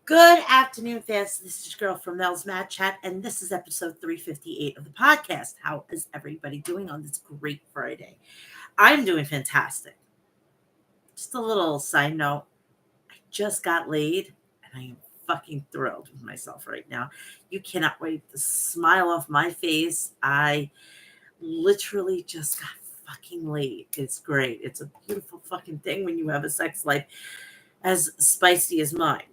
Good afternoon, fans. This is your girl from Mel's Mat Chat, and this is episode 358 of the podcast. How is everybody doing on this great Friday? I'm doing fantastic. Just a little side note, I just got laid, and I am fucking thrilled with myself right now. You cannot wait to smile off my face. I literally just got fucking laid. It's great. It's a beautiful fucking thing when you have a sex life as spicy as mine.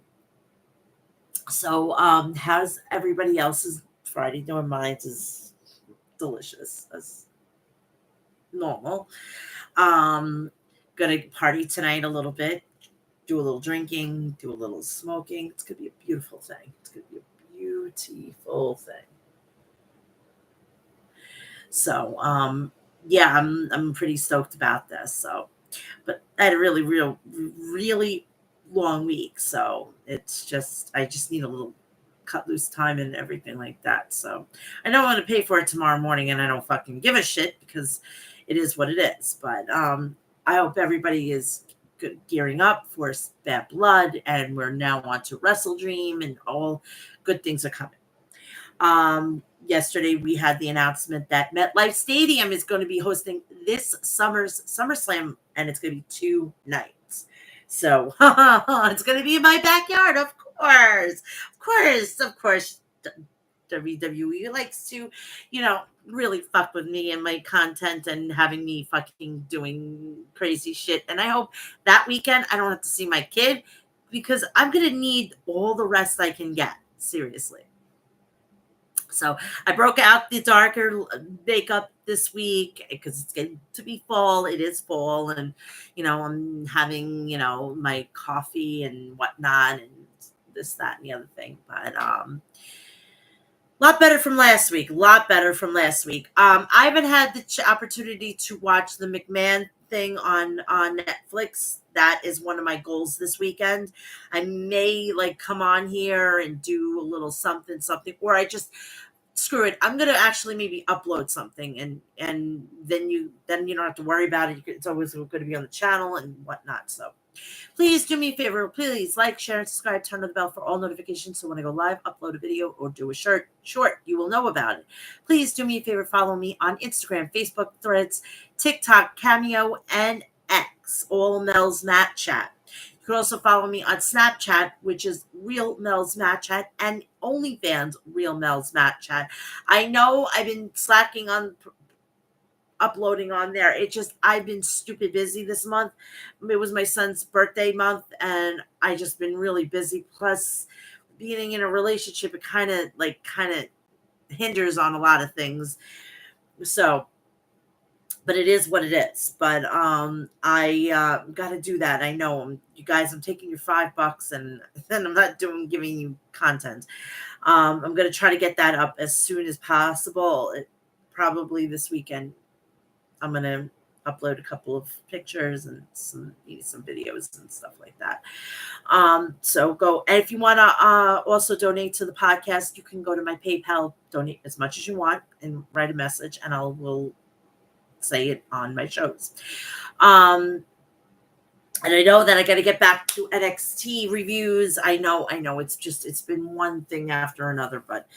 So, how's everybody else's Friday doing? Mine is delicious as normal. Um, gonna party tonight a little bit, do a little drinking, do a little smoking. It's gonna be a beautiful thing. It's gonna be a beautiful thing. So, yeah, I'm pretty stoked about this. So, but I had a really long week. So it's just I just need a little cut loose time and everything like that. So I don't want to pay for it tomorrow morning, and I don't fucking give a shit because it is what it is. But I hope everybody is good, gearing up for Bad Blood, and we're now on to Wrestle Dream, and all good things are coming. Yesterday we had the announcement that MetLife Stadium is going to be hosting this summer's SummerSlam, and it's going to be 2 nights. So it's going to be in my backyard, of course. WWE likes to, really fuck with me and my content and having me fucking doing crazy shit. And I hope that weekend I don't have to see my kid because I'm going to need all the rest I can get. Seriously. So I broke out the darker makeup this week because it's getting to be fall. It is fall, and I'm having my coffee and whatnot, and this, that, and the other thing. But lot better from last week. I haven't had the opportunity to watch the McMahon thing on Netflix. That is one of my goals this weekend. I may come on here and do a little something, or I just screw it. I'm gonna actually maybe upload something, and then you don't have to worry about it. It's always going to be on the channel and whatnot. So please do me a favor. Please like, share, and subscribe. Turn on the bell for all notifications so when I go live, upload a video, or do a short, you will know about it. Please do me a favor. Follow me on Instagram, Facebook, Threads, TikTok, Cameo, and X. All Mel's Mat Chat. You can also follow me on Snapchat, which is Real Mel's Mat Chat, and OnlyFans, Real Mel's Mat Chat. I know I've been slacking on uploading on there. I've been stupid busy this month. It was my son's birthday month, and I just been really busy. Plus, being in a relationship, it kind of hinders on a lot of things. So, but it is what it is. But I got to do that. I know you guys. I'm taking your $5, and then I'm not giving you content. I'm gonna try to get that up as soon as possible. Probably this weekend. I'm gonna upload a couple of pictures and some videos and stuff like that. So go, and if you want to also donate to the podcast, you can go to my PayPal, donate as much as you want, and write a message, and will say it on my shows. And I know that I got to get back to NXT reviews. I know. It's been one thing after another, but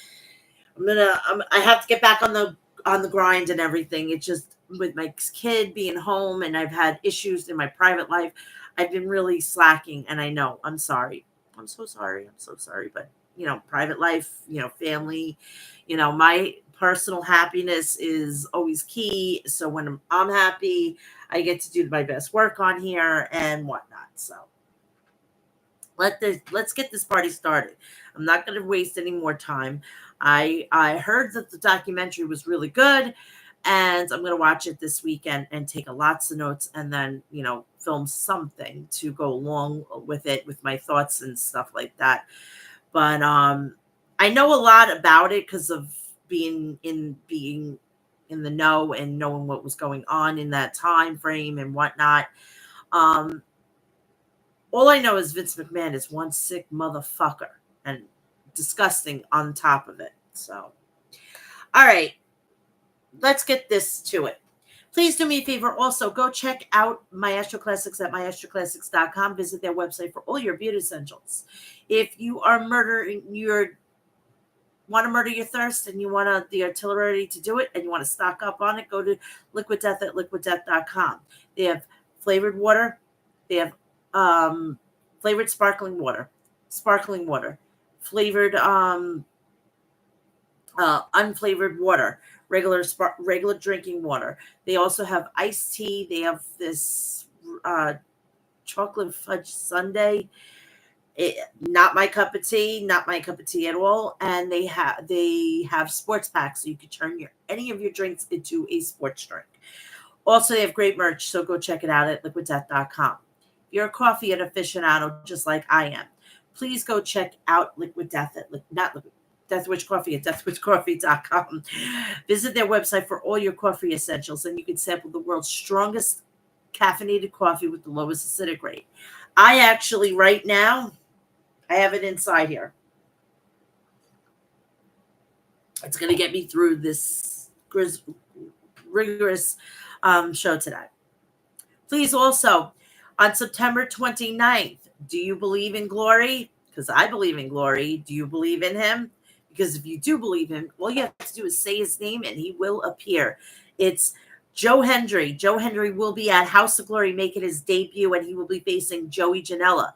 I have to get back on the grind and everything. It's just with my kid being home, and I've had issues in my private life. I've been really slacking, and I know. I'm sorry. I'm so sorry. But private life, family, my personal happiness is always key. So when I'm happy, I get to do my best work on here and whatnot. So let's get this party started. I'm not going to waste any more time. I heard that the documentary was really good, and I'm going to watch it this weekend and take lots of notes, and then film something to go along with it, with my thoughts and stuff like that. But I know a lot about it because of being in the know and knowing what was going on in that time frame and whatnot. All I know is Vince McMahon is one sick motherfucker and disgusting on top of it. So, all right, let's get this to it. Please do me a favor. Also, go check out Maestro Classics at maestroclassics.com. Visit their website for all your beauty essentials. If you are want to murder your thirst and you want the artillery to do it and you want to stock up on it, go to Liquid Death at liquiddeath.com. They have flavored water. They have flavored sparkling water, flavored unflavored water, regular drinking water. They also have iced tea. They have this chocolate fudge sundae. Not my cup of tea, not my cup of tea at all. And they have sports packs, so you can turn any of your drinks into a sports drink. Also, they have great merch, so go check it out at liquiddeath.com. If you're a coffee aficionado, just like I am, please go check out Liquid Death at Death Wish Coffee at deathwishcoffee.com. Visit their website for all your coffee essentials, and you can sample the world's strongest caffeinated coffee with the lowest acidic rate. I actually, right now, I have it inside here. It's going to get me through this rigorous show today. Please also, on September 29th, do you believe in glory? Because I believe in glory. Do you believe in him? Because if you do believe him, all you have to do is say his name and he will appear. It's Joe Hendry. Joe Hendry will be at House of Glory making his debut, and he will be facing Joey Janela.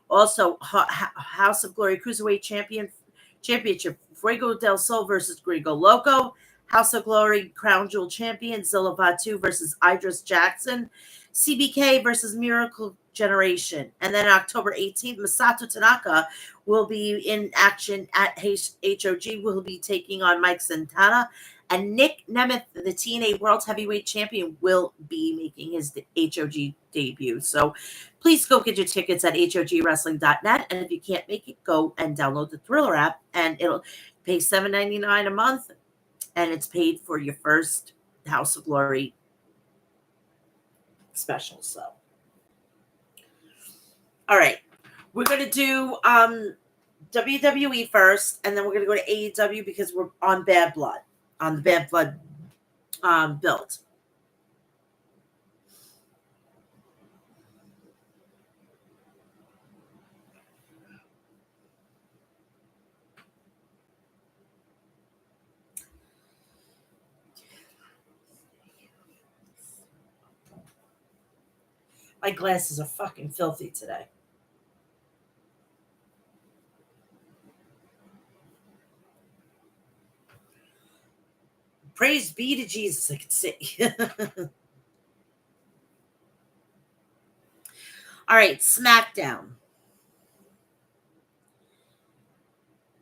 Also, House of Glory Cruiserweight Championship, Fuego del Sol versus Gringo Loco. House of Glory Crown Jewel Champion, Zilla Batu versus Idris Jackson. CBK versus Miracle Generation. And then October 18th, Masato Tanaka will be in action at HOG. Will be taking on Mike Santana. And Nick Nemeth, the TNA World Heavyweight Champion, will be making his HOG debut. So please go get your tickets at hogwrestling.net. And if you can't make it, go and download the Thriller app. And it'll pay $7.99 a month. And it's paid for your first House of Glory special. So, all right. We're going to do WWE first. And then we're going to go to AEW because we're on Bad Blood. On the Bad Blood build. My glasses are fucking filthy today. Praise be to Jesus, I can see. All right, SmackDown.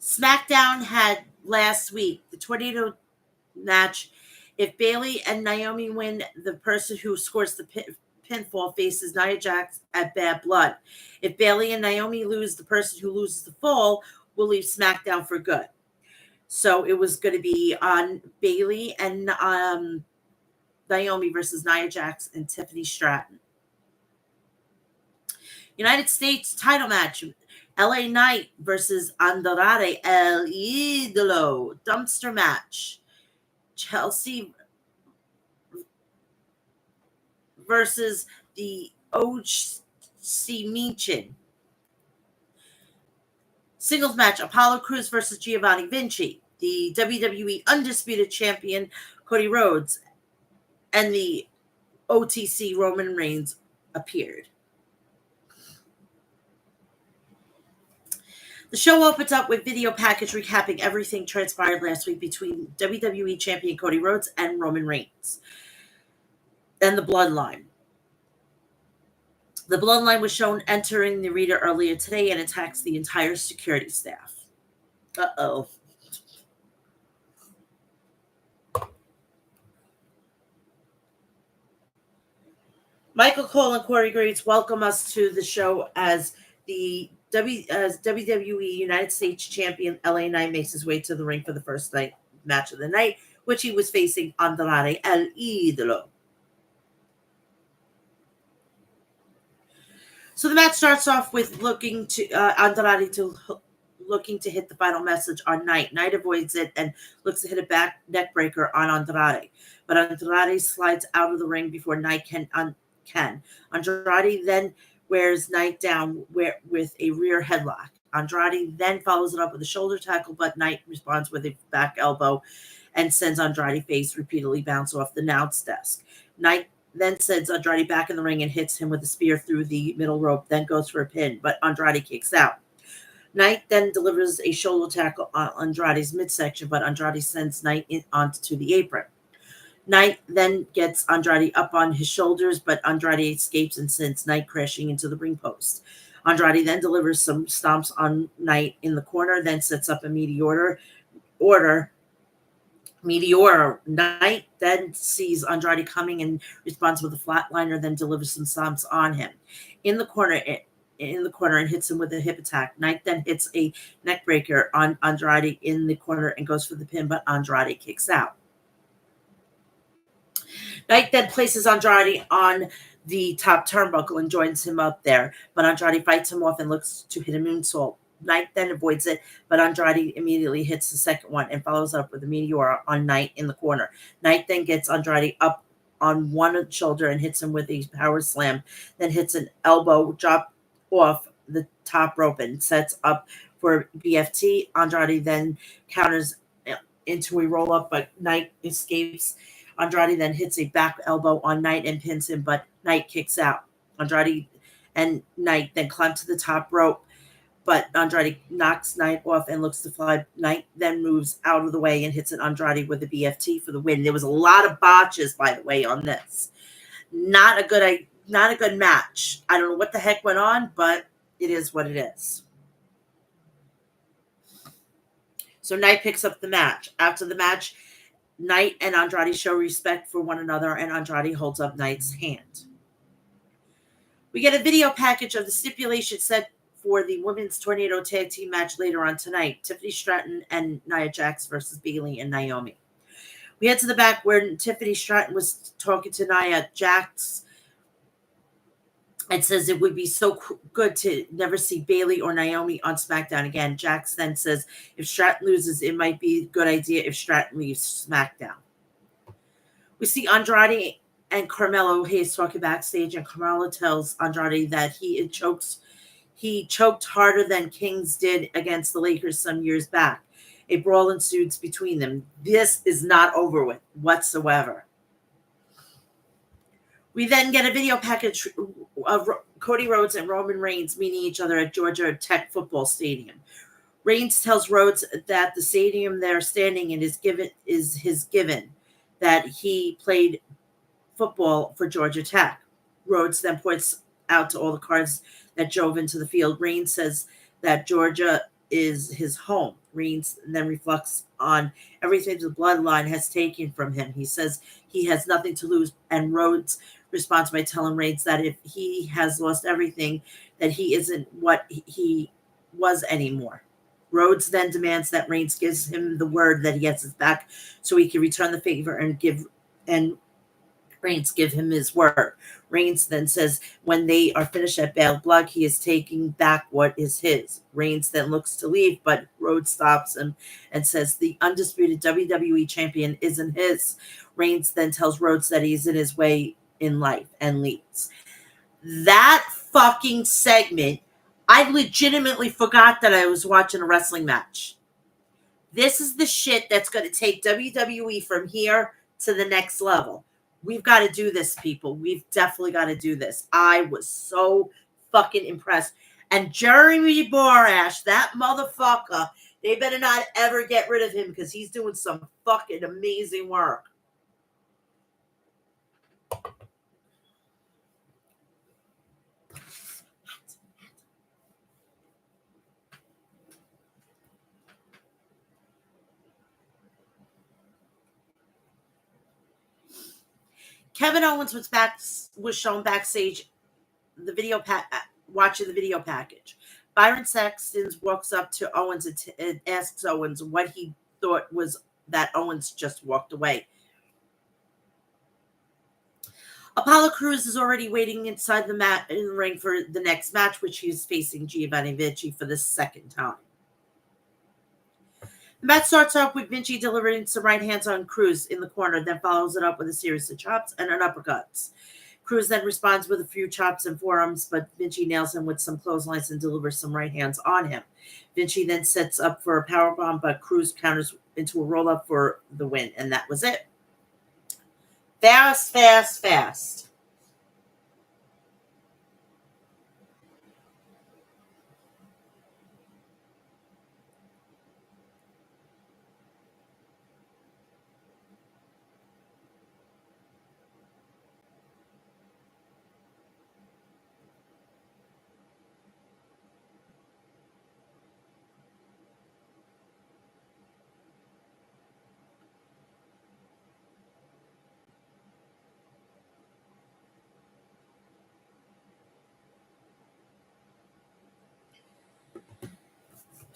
SmackDown had last week the tornado match. If Bayley and Naomi win, the person who scores the pinfall faces Nia Jax at Bad Blood. If Bayley and Naomi lose, the person who loses the fall will leave SmackDown for good. So it was going to be on Bayley and Naomi versus Nia Jax and Tiffany Stratton. United States title match. LA Knight versus Andrade El Idolo. Dumpster match. Chelsea versus the OC Michin. Singles match. Apollo Crews versus Giovanni Vinci. The WWE Undisputed Champion Cody Rhodes and the OTC Roman Reigns appeared. The show opens up with video package recapping everything transpired last week between WWE Champion Cody Rhodes and Roman Reigns and the Bloodline. The Bloodline was shown entering the arena earlier today and attacks the entire security staff. Uh-oh. Michael Cole and Corey Graves welcome us to the show as the WWE United States Champion LA Knight makes his way to the ring for the first match of the night, which he was facing Andrade El Idolo. So the match starts off with looking to Andrade to looking to hit the final message on Knight. Knight avoids it and looks to hit a back neck breaker on Andrade. But Andrade slides out of the ring before Knight can. Andrade then wears Knight down with a rear headlock. Andrade then follows it up with a shoulder tackle, but Knight responds with a back elbow and sends Andrade face repeatedly bounce off the announce desk. Knight then sends Andrade back in the ring and hits him with a spear through the middle rope, then goes for a pin, but Andrade kicks out. Knight then delivers a shoulder tackle on Andrade's midsection, but Andrade sends Knight onto the apron. Knight then gets Andrade up on his shoulders, but Andrade escapes and sends Knight crashing into the ring post. Andrade then delivers some stomps on Knight in the corner, then sets up a Meteor. Knight then sees Andrade coming and responds with a flatliner, then delivers some stomps on him. In the corner and hits him with a hip attack. Knight then hits a neck breaker on Andrade in the corner and goes for the pin, but Andrade kicks out. Knight then places Andrade on the top turnbuckle and joins him up there, but Andrade fights him off and looks to hit a moonsault. Knight then avoids it, but Andrade immediately hits the second one and follows up with a Meteor on Knight in the corner. Knight then gets Andrade up on one shoulder and hits him with a power slam, then hits an elbow drop off the top rope and sets up for BFT. Andrade then counters into a roll up, but Knight escapes. Andrade then hits a back elbow on Knight and pins him, but Knight kicks out. Andrade and Knight then climb to the top rope, but Andrade knocks Knight off and looks to fly. Knight then moves out of the way and hits an Andrade with a BFT for the win. There was a lot of botches, by the way, on this. Not a good match. I don't know what the heck went on, but it is what it is. So Knight picks up the match. After the match, Knight and Andrade show respect for one another, and Andrade holds up Knight's hand. We get a video package of the stipulation set for the women's Tornado Tag Team match later on tonight. Tiffany Stratton and Nia Jax versus Bayley and Naomi. We head to the back where Tiffany Stratton was talking to Nia Jax and says it would be so good to never see Bayley or Naomi on SmackDown again. Jax then says if Stratton loses, it might be a good idea if Stratton leaves SmackDown. We see Andrade and Carmelo Hayes talking backstage, and Carmelo tells Andrade that he choked harder than Kings did against the Lakers some years back. A brawl ensues between them. This is not over with whatsoever. We then get a video package of Cody Rhodes and Roman Reigns meeting each other at Georgia Tech Football Stadium. Reigns tells Rhodes that the stadium they're standing in is his given, that he played football for Georgia Tech. Rhodes then points out to all the cars that drove into the field. Reigns says that Georgia is his home. Reigns then reflects on everything the bloodline has taken from him. He says he has nothing to lose, and Rhodes responds by telling Reigns that if he has lost everything, that he isn't what he was anymore. Rhodes then demands that Reigns gives him the word that he gets his back so he can return the favor and Reigns give him his word. Reigns then says when they are finished at Bad Blood, he is taking back what is his. Reigns then looks to leave, but Rhodes stops him and says the undisputed WWE champion isn't his. Reigns then tells Rhodes that he's in his way in life and leaves. That fucking segment, I legitimately forgot that I was watching a wrestling match. This is the shit that's going to take WWE from here to the next level. We've got to do this, people. We've definitely got to do this. I was so fucking impressed. And Jeremy Borash, that motherfucker, they better not ever get rid of him because he's doing some fucking amazing work. Kevin Owens was shown backstage watching the video package. Byron Saxton walks up to Owens and asks Owens what he thought was that Owens just walked away. Apollo Crews is already waiting inside in the ring for the next match, which he's facing Giovanni Vinci for the second time. The match starts off with Vinci delivering some right hands on Cruz in the corner, then follows it up with a series of chops and an uppercuts. Cruz then responds with a few chops and forearms, but Vinci nails him with some clotheslines and delivers some right hands on him. Vinci then sets up for a powerbomb, but Cruz counters into a roll-up for the win, and that was it. Fast, fast, fast.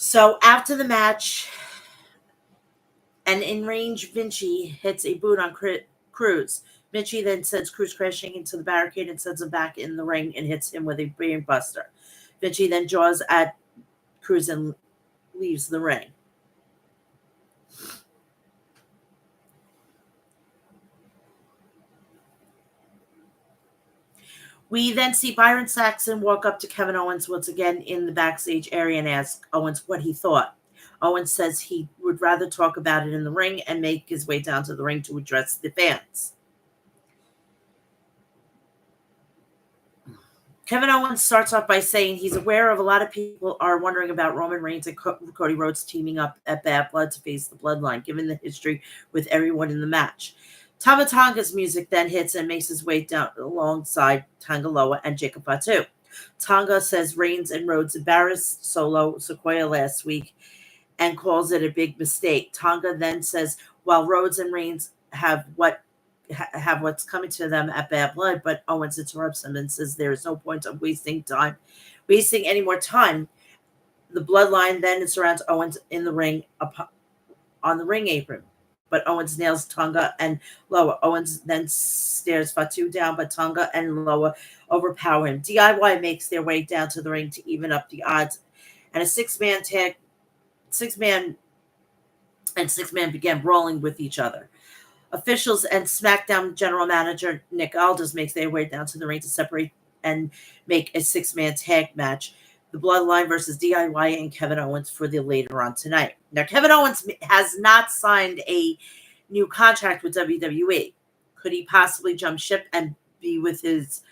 So after the match, an in-range Vinci hits a boot on Cruz. Vinci then sends Cruz crashing into the barricade and sends him back in the ring and hits him with a brain buster. Vinci then jaws at Cruz and leaves the ring. We then see Byron Saxton walk up to Kevin Owens once again in the backstage area and ask Owens what he thought. Owens says he would rather talk about it in the ring and make his way down to the ring to address the fans. Kevin Owens starts off by saying he's aware of a lot of people are wondering about Roman Reigns and Cody Rhodes teaming up at Bad Blood to face the Bloodline, given the history with everyone in the match. Tama Tonga's music then hits and makes his way down alongside Tonga Loa and Jacob Fatu. Tonga says Reigns and Rhodes embarrassed Solo Sequoia last week and calls it a big mistake. Tonga then says while Rhodes and Reigns have what's coming to them at Bad Blood, but Owens interrupts him and says there is no point of wasting any more time. The Bloodline then surrounds Owens in the ring on the ring apron, but Owens nails Tonga and Loa. Owens then stares Fatu down, but Tonga and Loa overpower him. DIY makes their way down to the ring to even up the odds, and a six-man began brawling with each other. Officials and SmackDown General Manager Nick Aldis makes their way down to the ring to separate and make a six-man tag match. The Bloodline versus DIY and Kevin Owens for the later on tonight. Now, Kevin Owens has not signed a new contract with WWE. Could he possibly jump ship and be with his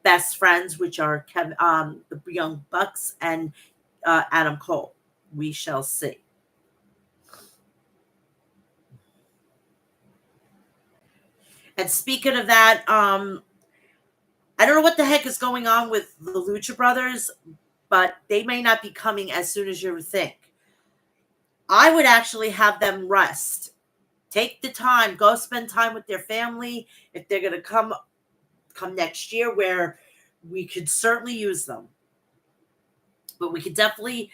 best friends, which are the Young Bucks and Adam Cole? We shall see. And speaking of that, I don't know what the heck is going on with the Lucha Brothers, but they may not be coming as soon as you would think. I would actually have them rest. Take the time. Go spend time with their family. If they're going to come next year, where we could certainly use them. But we could definitely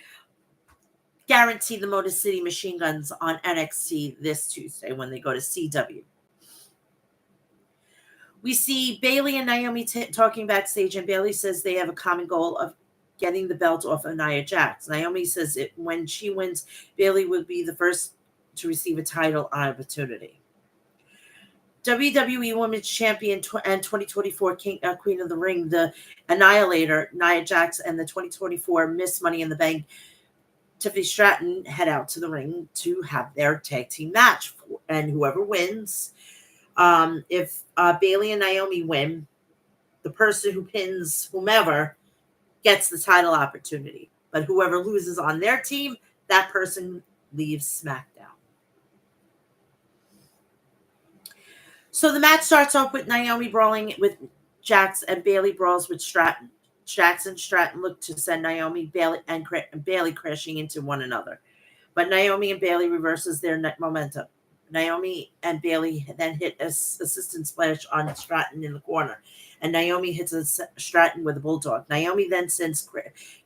guarantee the Motor City Machine Guns on NXT this Tuesday when they go to CW. We see Bayley and Naomi talking backstage, and Bayley says they have a common goal of getting the belt off of Nia Jax. Naomi says when she wins, Bayley will be the first to receive a title opportunity. WWE Women's Champion and 2024 Queen of the Ring, the Annihilator, Nia Jax, and the 2024 Miss Money in the Bank, Tiffany Stratton, head out to the ring to have their tag team match. And whoever wins, if Bayley and Naomi win, the person who pins whomever gets the title opportunity. But whoever loses on their team, that person leaves SmackDown. So the match starts off with Naomi brawling with Jax, and Bayley brawls with Stratton. Jax and Stratton look to send Naomi, Bayley, and Bayley crashing into one another. But Naomi and Bayley reverses their momentum. Naomi and Bayley then hit a assistant splash on Stratton in the corner, and Naomi hits Stratton with a bulldog. Naomi then sends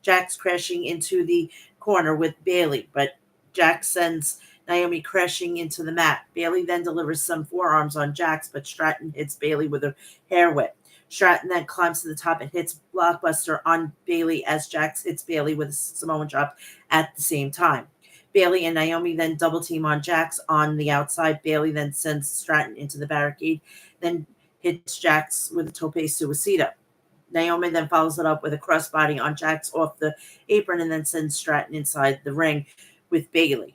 Jax crashing into the corner with Bayley, but Jax sends Naomi crashing into the mat. Bayley then delivers some forearms on Jax, but Stratton hits Bayley with a hair whip. Stratton then climbs to the top and hits Blockbuster on Bayley as Jax hits Bayley with a Samoan drop at the same time. Bailey and Naomi then double team on Jax on the outside. Bailey then sends Stratton into the barricade, then hits Jax with a tope suicida. Naomi then follows it up with a crossbody on Jax off the apron and then sends Stratton inside the ring with Bailey.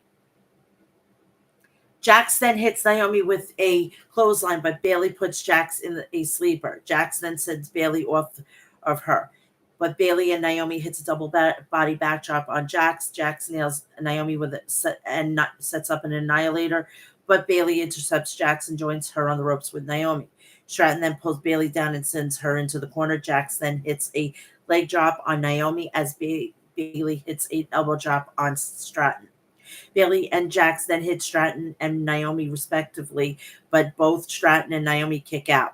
Jax then hits Naomi with a clothesline, but Bailey puts Jax in a sleeper. Jax then sends Bailey off of her. But Bailey and Naomi hits a double body backdrop on Jax. Jax nails Naomi with it and sets up an annihilator. But Bailey intercepts Jax and joins her on the ropes with Naomi. Stratton then pulls Bailey down and sends her into the corner. Jax then hits a leg drop on Naomi as Bailey hits an elbow drop on Stratton. Bailey and Jax then hit Stratton and Naomi respectively, but both Stratton and Naomi kick out.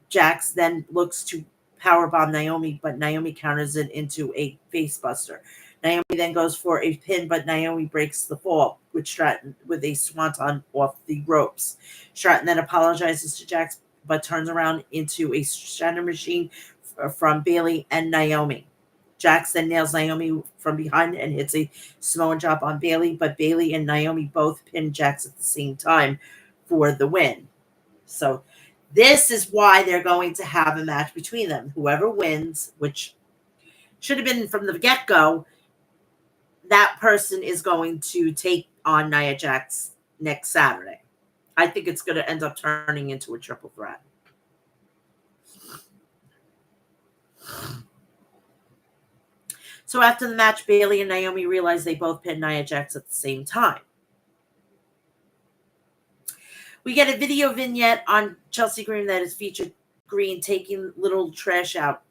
Jax then looks to powerbomb Naomi, but Naomi counters it into a facebuster. Naomi then goes for a pin, but Naomi breaks the fall with Stratton with a swanton off the ropes. Stratton then apologizes to Jax, but turns around into a shatter machine from Bailey and Naomi. Jax then nails Naomi from behind and hits a Samoan drop on Bailey, but Bailey and Naomi both pin Jax at the same time for the win. So this is why they're going to have a match between them. Whoever wins, which should have been from the get-go, that person is going to take on Nia Jax next Saturday. I think it's going to end up turning into a triple threat. So after the match, Bailey and Naomi realize they both pinned Nia Jax at the same time. We get a video vignette on Chelsea Green that is featured Green taking little trash out.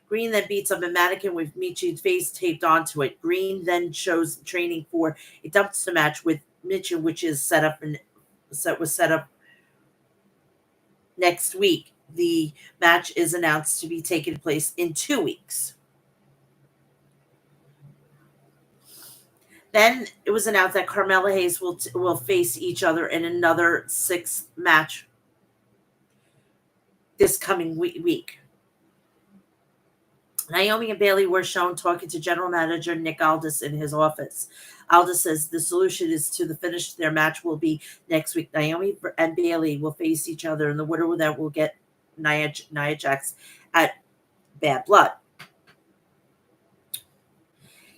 Green then beats up a mannequin with Michi's face taped onto it. Green then shows training for a dumpster match with Michi, which is set up next week. The match is announced to be taking place in 2 weeks. Then it was announced that Carmella Hayes will face each other in another 6th match this coming week. Naomi and Bailey were shown talking to General Manager Nick Aldis in his office. Aldis says the solution is to the finish. Their match will be next week. Naomi and Bailey will face each other, and the winner that will get Nia Jax at Bad Blood.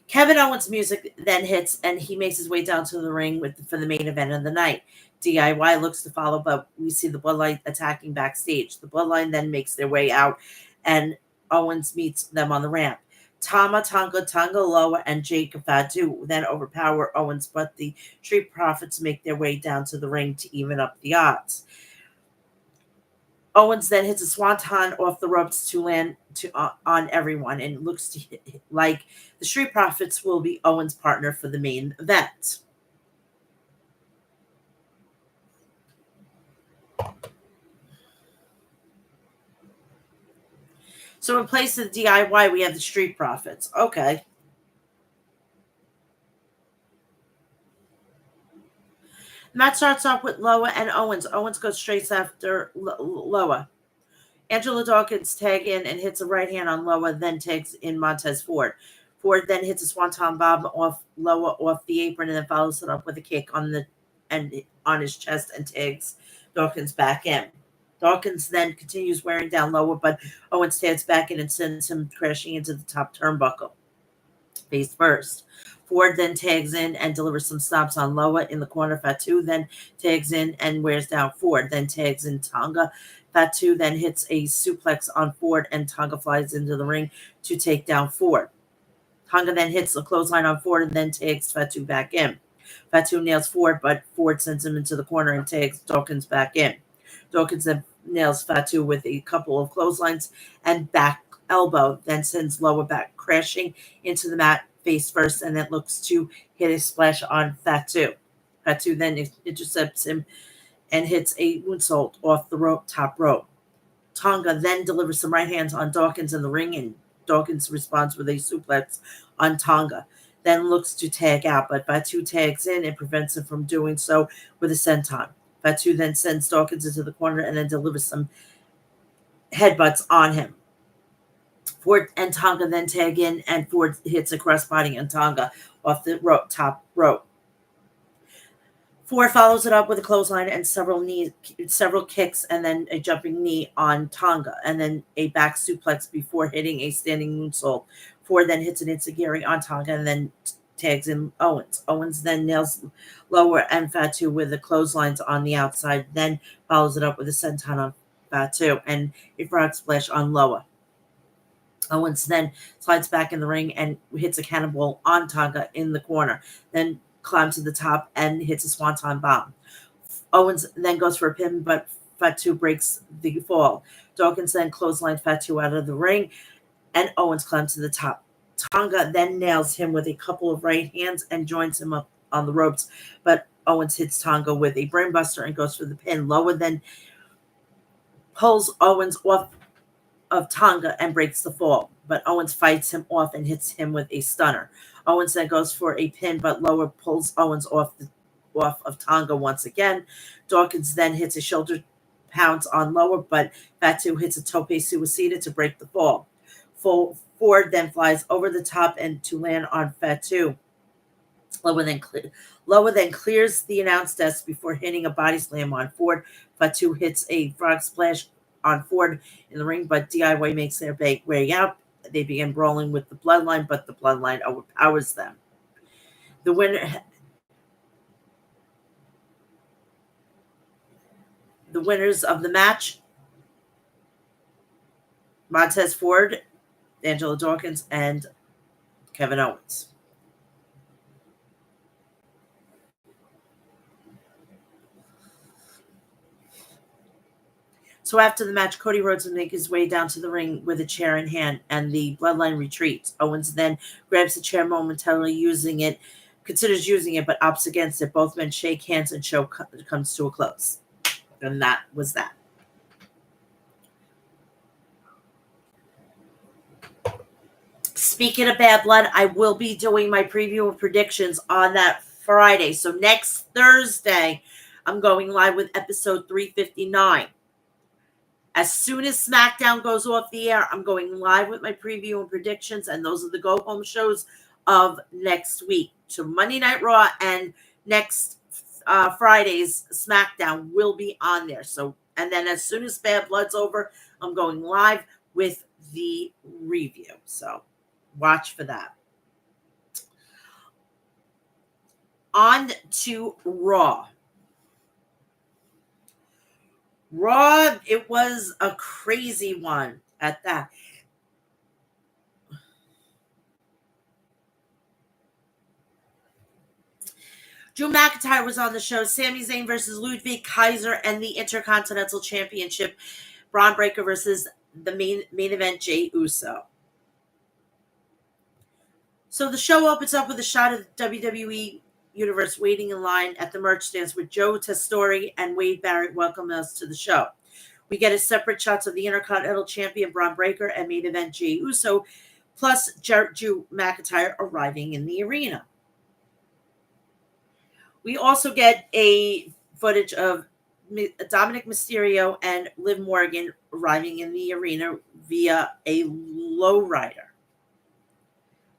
Kevin Owens' music then hits, and he makes his way down to the ring for the main event of the night. DIY looks to follow, but we see the Bloodline attacking backstage. The Bloodline then makes their way out, and Owens meets them on the ramp. Tama Tonga, Loa, and Jacob Fatu then overpower Owens, but the Street Profits make their way down to the ring to even up the odds. Owens then hits a swanton off the ropes to land on everyone, and it looks like the Street Profits will be Owens' partner for the main event. So in place of the DIY, we have the Street Profits. Okay. The match starts off with Loa and Owens. Owens goes straight after Loa. Angela Dawkins tags in and hits a right hand on Loa, then tags in Montez Ford. Ford then hits a swanton bomb off Loa off the apron and then follows it up with a kick on his chest and tags Dawkins back in. Dawkins then continues wearing down Loa, but Owens stands back in and sends him crashing into the top turnbuckle, face first. Ford then tags in and delivers some stomps on Loa in the corner. Fatu then tags in and wears down Ford, then tags in Tonga. Fatu then hits a suplex on Ford, and Tonga flies into the ring to take down Ford. Tonga then hits a clothesline on Ford and then tags Fatu back in. Fatu nails Ford, but Ford sends him into the corner and tags Dawkins back in. Dawkins then nails Fatu with a couple of clotheslines and back elbow, then sends Loa back crashing into the mat face first, and then looks to hit a splash on Fatu. Fatu then intercepts him and hits a moonsault off the top rope. Tonga then delivers some right hands on Dawkins in the ring, and Dawkins responds with a suplex on Tonga. Then looks to tag out, but Fatu tags in and prevents him from doing so with a senton. Fatu then sends Dawkins into the corner and then delivers some headbutts on him. Ford and Tonga then tag in, and Ford hits a crossbody on Tonga off the top rope. Ford follows it up with a clothesline and several kicks, and then a jumping knee on Tonga, and then a back suplex before hitting a standing moonsault. Ford then hits an enziguri on Tonga and then tags in Owens. Owens then nails Lower and Fatu with the clotheslines on the outside, then follows it up with a senton on Fatu and a frog splash on Lower. Owens then slides back in the ring and hits a cannonball on Tonga in the corner, then climbs to the top and hits a swanton bomb. Owens then goes for a pin, but Fatu breaks the fall. Dawkins then clotheslined Fatu out of the ring, and Owens climbs to the top. Tonga then nails him with a couple of right hands and joins him up on the ropes, but Owens hits Tonga with a brainbuster and goes for the pin. Lower then pulls Owens off of Tonga and breaks the fall, but Owens fights him off and hits him with a stunner. Owens then goes for a pin, but Lower pulls Owens off of Tonga once again. Dawkins then hits a shoulder pounce on Lower, but Fatu hits a tope suicida to break the fall. Ford then flies over the top and to land on Fatu. Lower then clears the announce desk before hitting a body slam on Ford. Fatu hits a frog splash on Ford in the ring, but DIY makes their way out. They begin brawling with the Bloodline, but the Bloodline overpowers them. The winners of the match: Montez Ford, Angelo Dawkins, and Kevin Owens. So after the match, Cody Rhodes will make his way down to the ring with a chair in hand, and the Bloodline retreats. Owens then grabs the chair momentarily, considers using it, but opts against it. Both men shake hands, and show comes to a close. And that was that. Speaking of Bad Blood, I will be doing my preview and predictions on that Friday. So next Thursday, I'm going live with episode 359. As soon as SmackDown goes off the air, I'm going live with my preview and predictions, and those are the go-home shows of next week. So Monday Night Raw and next Friday's SmackDown will be on there. So, and then as soon as Bad Blood's over, I'm going live with the review. So watch for that. On to Raw. Raw, it was a crazy one at that. Drew McIntyre was on the show. Sami Zayn versus Ludwig Kaiser and the Intercontinental Championship. Braun Breaker versus the main event, Jey Uso. So the show opens up with a shot of the WWE Universe waiting in line at the merch stands with Joe Testori and Wade Barrett welcome us to the show. We get a separate shots of the Intercontinental Champion Braun Breaker and main event Jey Uso, plus Drew McIntyre arriving in the arena. We also get a footage of Dominic Mysterio and Liv Morgan arriving in the arena via a lowrider.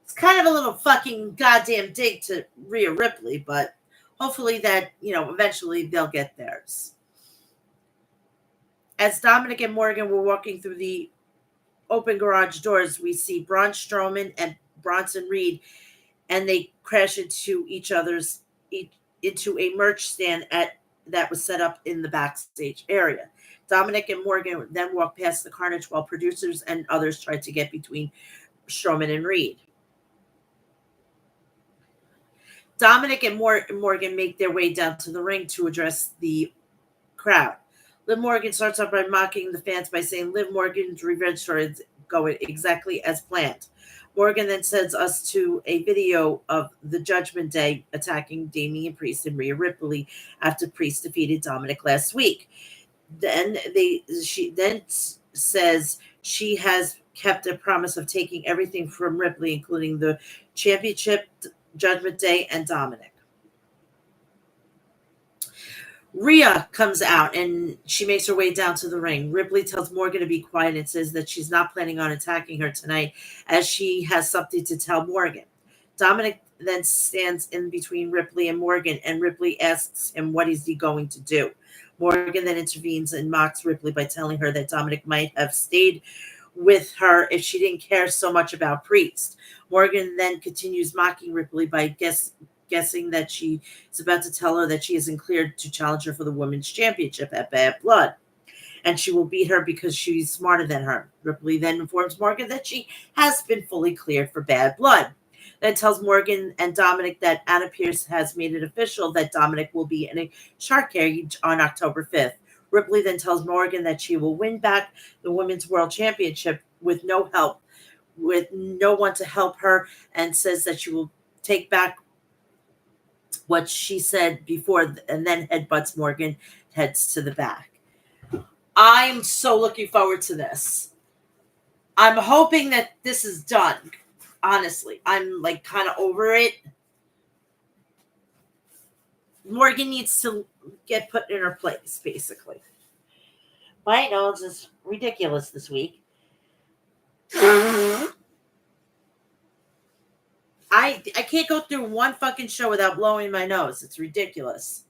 It's kind of a little fucking goddamn dig to Rhea Ripley, but hopefully that, eventually they'll get theirs. As Dominic and Morgan were walking through the open garage doors, we see Braun Strowman and Bronson Reed, and they crash into into a merch stand that was set up in the backstage area. Dominic and Morgan then walk past the carnage while producers and others tried to get between Strowman and Reed. Dominic and Morgan make their way down to the ring to address the crowd. Liv Morgan starts off by mocking the fans by saying Liv Morgan's revenge story is going exactly as planned. Morgan then sends us to a video of the Judgment Day attacking Damian Priest and Rhea Ripley after Priest defeated Dominic last week. Then she says she has kept a promise of taking everything from Ripley, including the championship, Judgment Day, and Dominic. Rhea comes out and she makes her way down to the ring. Ripley tells Morgan to be quiet and says that she's not planning on attacking her tonight as she has something to tell Morgan. Dominic then stands in between Ripley and Morgan, and Ripley asks him what is he going to do. Morgan then intervenes and mocks Ripley by telling her that Dominic might have stayed with her if she didn't care so much about Priest. Morgan then continues mocking Ripley by guessing that she is about to tell her that she isn't cleared to challenge her for the women's championship at Bad Blood, and she will beat her because she's smarter than her. Ripley then informs Morgan that she has been fully cleared for Bad Blood. Then tells Morgan and Dominic that Anna Pierce has made it official that Dominic will be in a shark cage on October 5th. Ripley then tells Morgan that she will win back the Women's World Championship with no help, with no one to help her, and says that she will take back what she said before, and then headbutts Morgan, heads to the back. I'm so looking forward to this. I'm hoping that this is done. Honestly, I'm like kind of over it. Morgan needs to get put in her place, basically. My nose is ridiculous this week. I can't go through one fucking show without blowing my nose. It's ridiculous.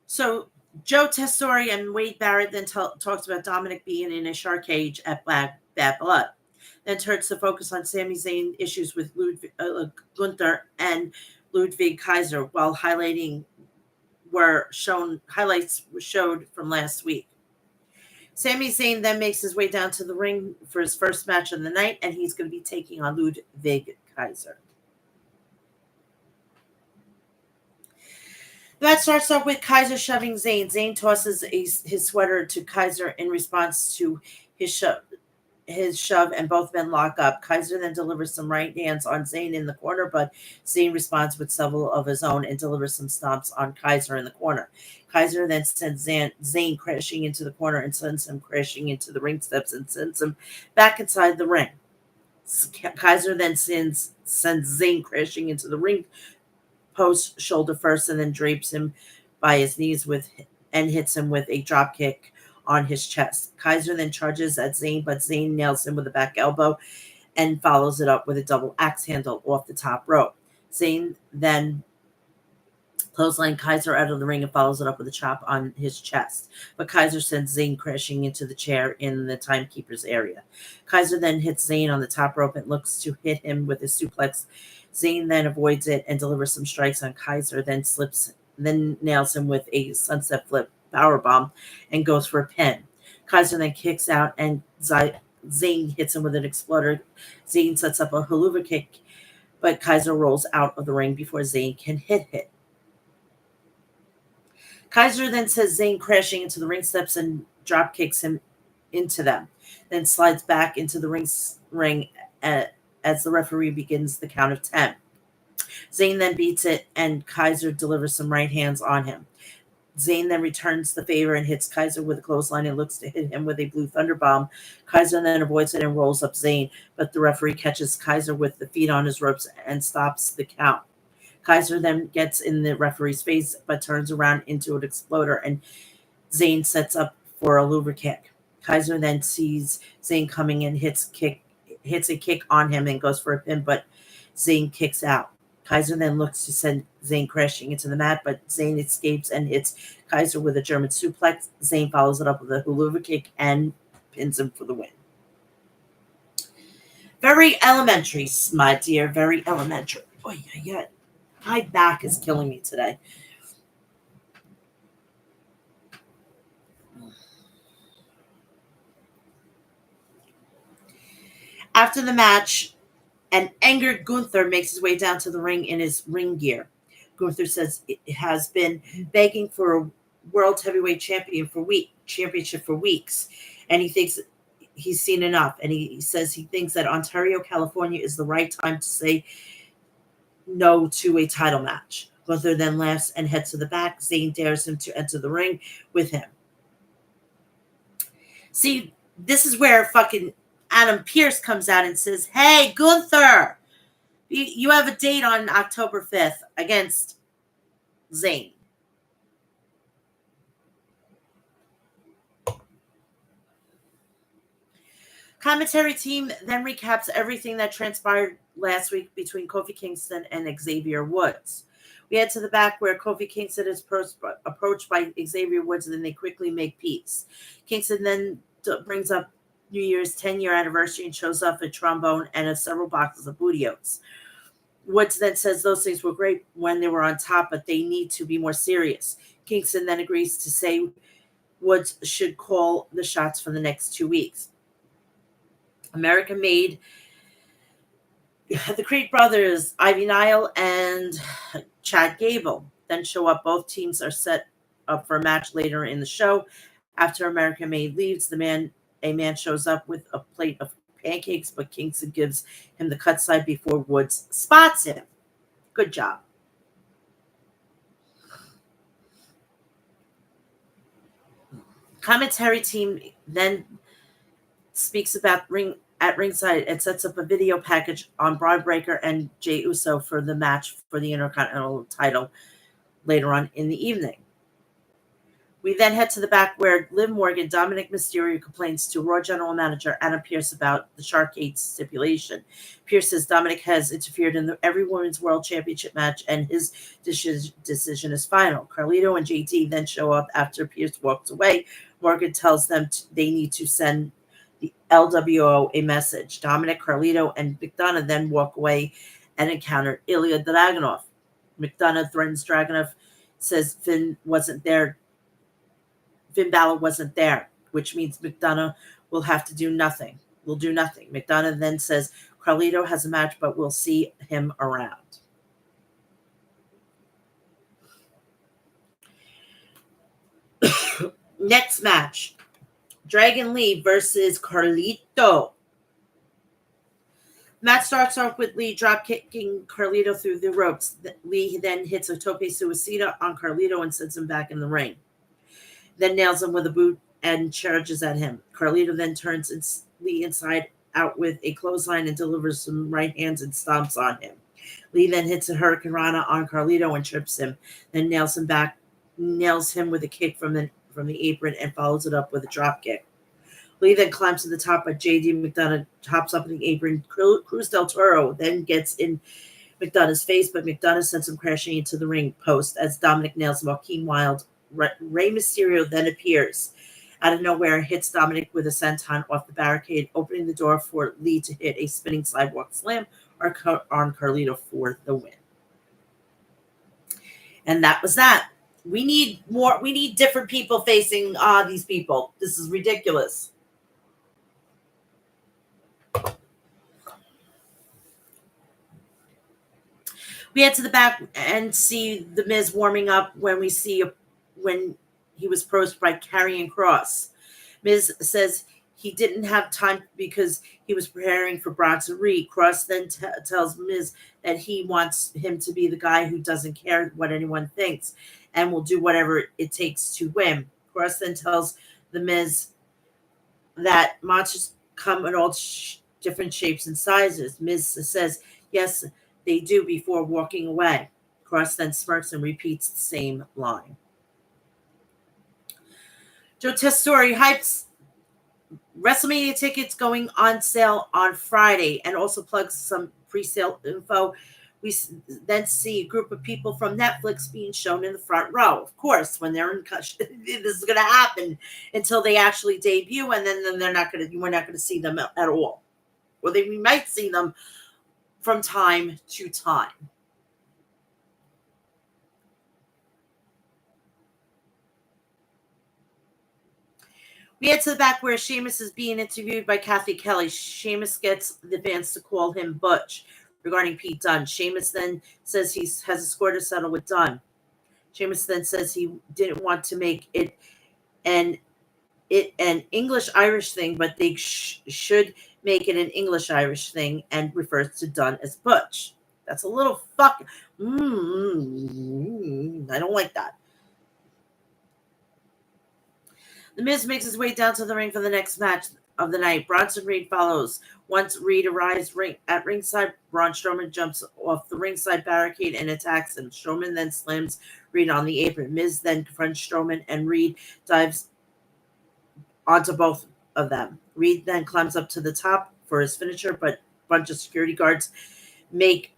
So Joe Tessori and Wade Barrett then talks about Dominic being in a shark cage at Bad Blood. Then turns to focus on Sami Zayn issues with Gunther and Ludwig Kaiser, while highlights were showed from last week. Sami Zayn then makes his way down to the ring for his first match of the night, and he's going to be taking on Ludwig Kaiser. The match starts off with Kaiser shoving Zayn. Zayn tosses his sweater to Kaiser in response to his shove, and both men lock up. Kaiser then delivers some right hands on Zayn in the corner, but Zayn responds with several of his own and delivers some stomps on Kaiser in the corner. Kaiser then sends Zayn crashing into the corner and sends him crashing into the ring steps and sends him back inside the ring. Kaiser then sends Zayn crashing into the ring post shoulder first, and then drapes him by his knees and hits him with a drop kick on his chest. Kaiser then charges at Zayn, but Zayn nails him with a back elbow and follows it up with a double axe handle off the top rope. Zayn then clothesline Kaiser out of the ring and follows it up with a chop on his chest. But Kaiser sends Zayn crashing into the chair in the timekeeper's area. Kaiser then hits Zayn on the top rope and looks to hit him with a suplex. Zayn then avoids it and delivers some strikes on Kaiser, then nails him with a sunset flip powerbomb and goes for a pin. Kaiser then kicks out and Zayn hits him with an exploder. Zayn sets up a haluva kick, but Kaiser rolls out of the ring before Zayn can hit it. Kaiser then sends Zayn crashing into the ring steps and drop kicks him into them, then slides back into the ring as the referee begins the count of 10. Zayn then beats it, and Kaiser delivers some right hands on him. Zayn then returns the favor and hits Kaiser with a clothesline and looks to hit him with a blue thunder bomb. Kaiser then avoids it and rolls up Zayn, but the referee catches Kaiser with the feet on his ropes and stops the count. Kaiser then gets in the referee's face, but turns around into an exploder, and Zayn sets up for a louver kick. Kaiser then sees Zayn coming and hits a kick on him and goes for a pin, but Zayn kicks out. Kaiser then looks to send Zayn crashing into the mat, but Zayn escapes and hits Kaiser with a German suplex. Zayn follows it up with a haluva kick and pins him for the win. Very elementary, my dear, very elementary. Oh, yeah. My back is killing me today. After the match, an angered Gunther makes his way down to the ring in his ring gear. Gunther says it has been begging for a world heavyweight championship for weeks, and he thinks he's seen enough. And he says he thinks that Ontario, California is the right time to say no to a title match. Gunther then laughs and heads to the back. Zayn dares him to enter the ring with him. See, this is where fucking Adam Pearce comes out and says, "Hey, Gunther, You have a date on October 5th against Zayn. Commentary team then recaps everything that transpired last week between Kofi Kingston and Xavier Woods. We head to the back where Kofi Kingston is approached by Xavier Woods, and then they quickly make peace. Kingston then brings up New Year's 10-year anniversary and shows up a trombone and several boxes of booty oats. Woods then says those things were great when they were on top, but they need to be more serious. Kingston then agrees to say Woods should call the shots for the next 2 weeks. America Made, the Creed brothers, Ivy Nile and Chad Gable, then show up. Both teams are set up for a match later in the show. After America Made leaves, a man shows up with a plate of pancakes, but Kingston gives him the cut side before Woods spots him. Good job. Commentary team then speaks about at ringside and sets up a video package on Braun Breaker and Jey Uso for the match for the Intercontinental title later on in the evening. We then head to the back where Liv Morgan, Dominic Mysterio, complains to Raw General Manager Adam Pearce about the Sharkade stipulation. Pearce says Dominic has interfered in every Women's World Championship match and his decision is final. Carlito and JT then show up after Pearce walks away. Morgan tells them they need to send the LWO a message. Dominic, Carlito, and McDonough then walk away and encounter Ilya Dragunov. McDonough threatens Dragunov, says Finn Balor wasn't there, which means McDonough will have to do nothing. Will do nothing. McDonough then says Carlito has a match, but we'll see him around. Next match, Dragon Lee versus Carlito. Match starts off with Lee drop kicking Carlito through the ropes. Lee then hits a tope suicida on Carlito and sends him back in the ring. Then nails him with a boot and charges at him. Carlito then turns Lee inside out with a clothesline and delivers some right hands and stomps on him. Lee then hits a Hurricane Rana on Carlito and trips him. Then nails him with a kick from the apron and follows it up with a drop kick. Lee then climbs to the top, but JD McDonough hops up in the apron. Cruz del Toro then gets in McDonough's face, but McDonough sends him crashing into the ring post as Dominic nails him. Joaquin Wilde. Rey Mysterio then appears out of nowhere and hits Dominic with a senton off the barricade, opening the door for Lee to hit a spinning sidewalk slam on Carlito for the win. And that was that. We need more. We need different people facing these people. This is ridiculous. We head to the back and see The Miz warming up when he was approached by Karrion Kross. Miz says he didn't have time because he was preparing for Bronson Reed. Kross then tells Miz that he wants him to be the guy who doesn't care what anyone thinks and will do whatever it takes to win. Kross then tells The Miz that monsters come in all different shapes and sizes. Miz says, yes, they do, before walking away. Kross then smirks and repeats the same line. Joe Tessitore hypes WrestleMania tickets going on sale on Friday and also plugs some pre-sale info. We then see a group of people from Netflix being shown in the front row. Of course, when they're in, this is going to happen until they actually debut, and then we're not going to see them at all. Or we might see them from time to time. We head to the back where Sheamus is being interviewed by Kathy Kelly. Sheamus gets the fans to call him Butch regarding Pete Dunne. Sheamus then says he has a score to settle with Dunne. Sheamus then says he didn't want to make it an English-Irish thing, but they should make it an English-Irish thing, and refers to Dunne as Butch. That's a little fuck. I don't like that. The Miz makes his way down to the ring for the next match. of the night. Bronson Reed follows. Once Reed arrives at ringside, Braun Strowman jumps off the ringside barricade and attacks him. Strowman then slams Reed on the apron. Miz then confronts Strowman, and Reed dives onto both of them. Reed then climbs up to the top for his finisher, but a bunch of security guards make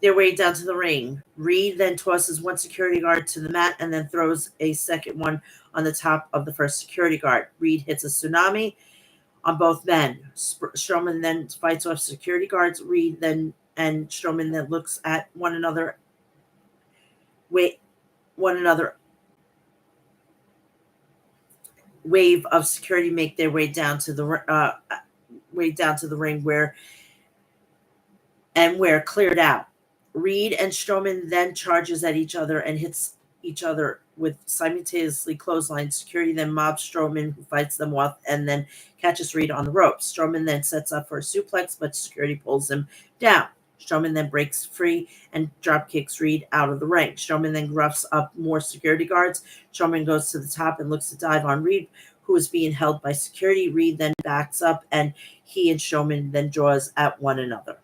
their way down to the ring. Reed then tosses one security guard to the mat and then throws a second one on the top of the first security guard. Reed hits a tsunami on both men. Strowman then fights off security guards. Reed then and Strowman then looks at one another. Wave of security make their way down to the ring where cleared out. Reed and Strowman then charges at each other and hits each other with simultaneously clotheslines. Security then mobs Strowman, who fights them off and then catches Reed on the ropes. Strowman then sets up for a suplex, but security pulls him down. Strowman then breaks free and drop kicks Reed out of the ring. Strowman then roughs up more security guards. Strowman goes to the top and looks to dive on Reed, who is being held by security. Reed then backs up, and he and Strowman then draws at one another.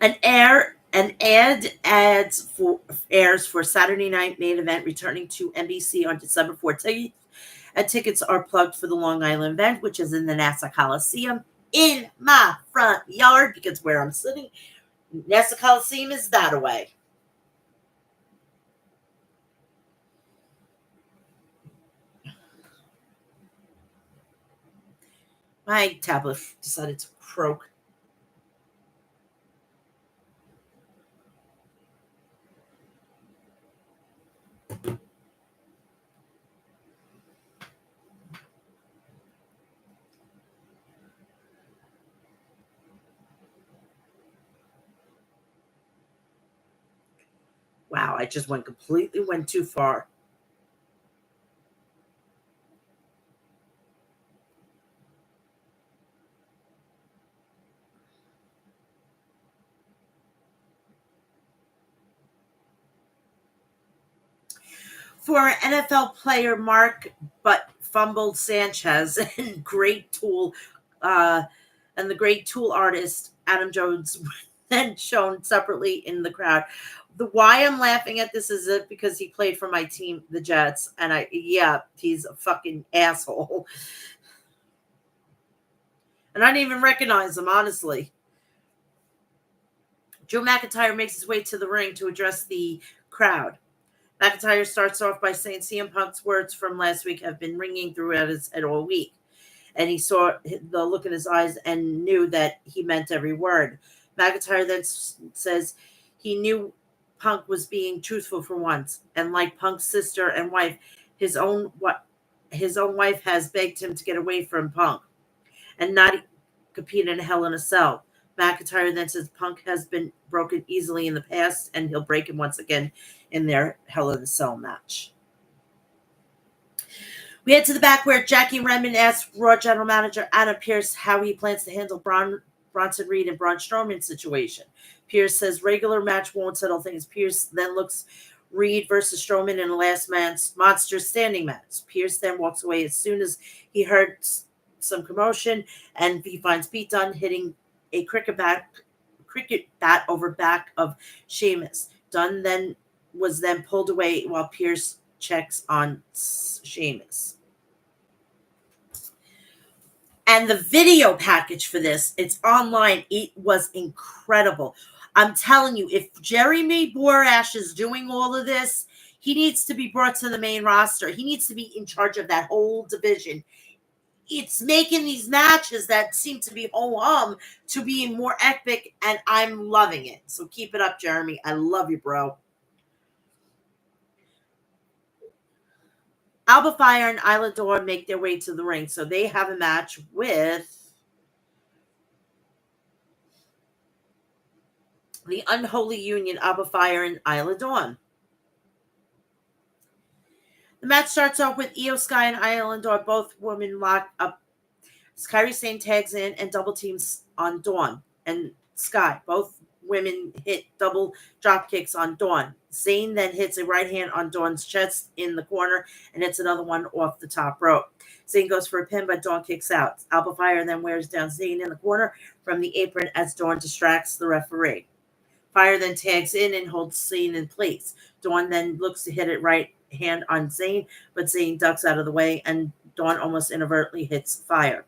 An ad airs for Saturday night main event returning to NBC on December 14th. And tickets are plugged for the Long Island event, which is in the Nassau Coliseum in my front yard, because where I'm sitting, Nassau Coliseum is that away. My tablet decided to croak. Wow, I just went too far. For NFL player Mark but fumbled Sanchez and the great tool artist Adam Jones then shown separately in the crowd. Why I'm laughing at this is because he played for my team, the Jets, and he's a fucking asshole. And I didn't even recognize him, honestly. Drew McIntyre makes his way to the ring to address the crowd. McIntyre starts off by saying CM Punk's words from last week have been ringing throughout his head all week. And he saw the look in his eyes and knew that he meant every word. McIntyre then says he knew Punk was being truthful for once. And like Punk's sister and wife, his own wife has begged him to get away from Punk and not compete in a Hell in a Cell. McIntyre then says Punk has been broken easily in the past, and he'll break him once again in their Hell in a Cell match. We head to the back where Jackie Redmond asks Raw General Manager Adam Pearce how he plans to handle Bronson Reed and Braun Strowman's situation. Pearce says regular match won't settle things. Pearce then looks Reed versus Strowman in a last man's monster standing match. Pearce then walks away as soon as he heard some commotion, and he finds Pete Dunne hitting a cricket bat over back of Sheamus. Dunne was pulled away while Pearce checks on Sheamus. And the video package for this, it's online. It was incredible. I'm telling you, if Jeremy Borash is doing all of this, he needs to be brought to the main roster. He needs to be in charge of that whole division. It's making these matches that seem to be ho-hum to being more epic, and I'm loving it. So keep it up, Jeremy. I love you, bro. Alba Fire and Isla Dawn make their way to the ring, so they have a match with the Unholy Union, Alba Fire and Isla Dawn. The match starts off with Io Sky and Isla Dawn, both women lock up. Kairi Sane tags in and double teams on Dawn and Sky. Both women hit double drop kicks on Dawn. Zayn then hits a right hand on Dawn's chest in the corner and hits another one off the top rope. Zayn goes for a pin, but Dawn kicks out. Alba Fire then wears down Zayn in the corner from the apron as Dawn distracts the referee. Fire then tags in and holds Zayn in place. Dawn then looks to hit it right hand on Zayn, but Zayn ducks out of the way, and Dawn almost inadvertently hits Fire.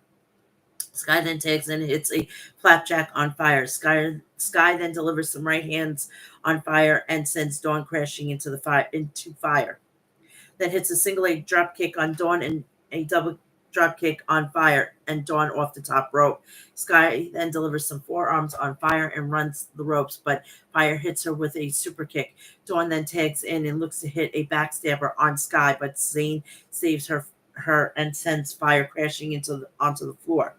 Sky then tags in and hits a flapjack on Fire. Sky then delivers some right hands on Fire and sends Dawn crashing into Fire. Then hits a single leg drop kick on Dawn and a double drop kick on Fire and Dawn off the top rope. Sky then delivers some forearms on Fire and runs the ropes, but Fire hits her with a super kick. Dawn then tags in and looks to hit a backstabber on Sky, but Zayn saves her and sends Fire crashing onto the floor.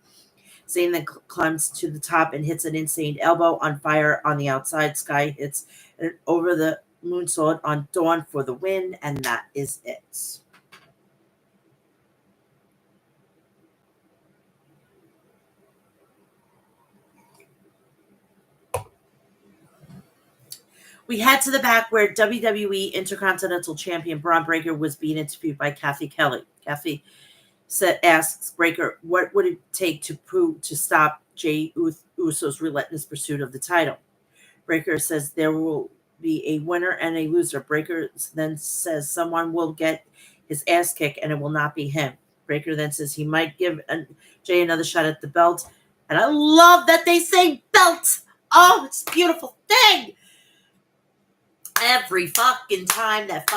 Zayn then climbs to the top and hits an insane elbow on Fire on the outside. Sky hits an over the moonsault on Dawn for the win, and that is it. We head to the back where WWE Intercontinental Champion Braun Breaker was being interviewed by Kathy Kelly. Kathy asks Breaker, what would it take to stop Jey Uso's relentless pursuit of the title? Breaker says there will be a winner and a loser. Breaker then says someone will get his ass kicked and it will not be him. Breaker then says he might give Jey another shot at the belt. And I love that they say belt. Oh, it's a beautiful thing. Every fucking time that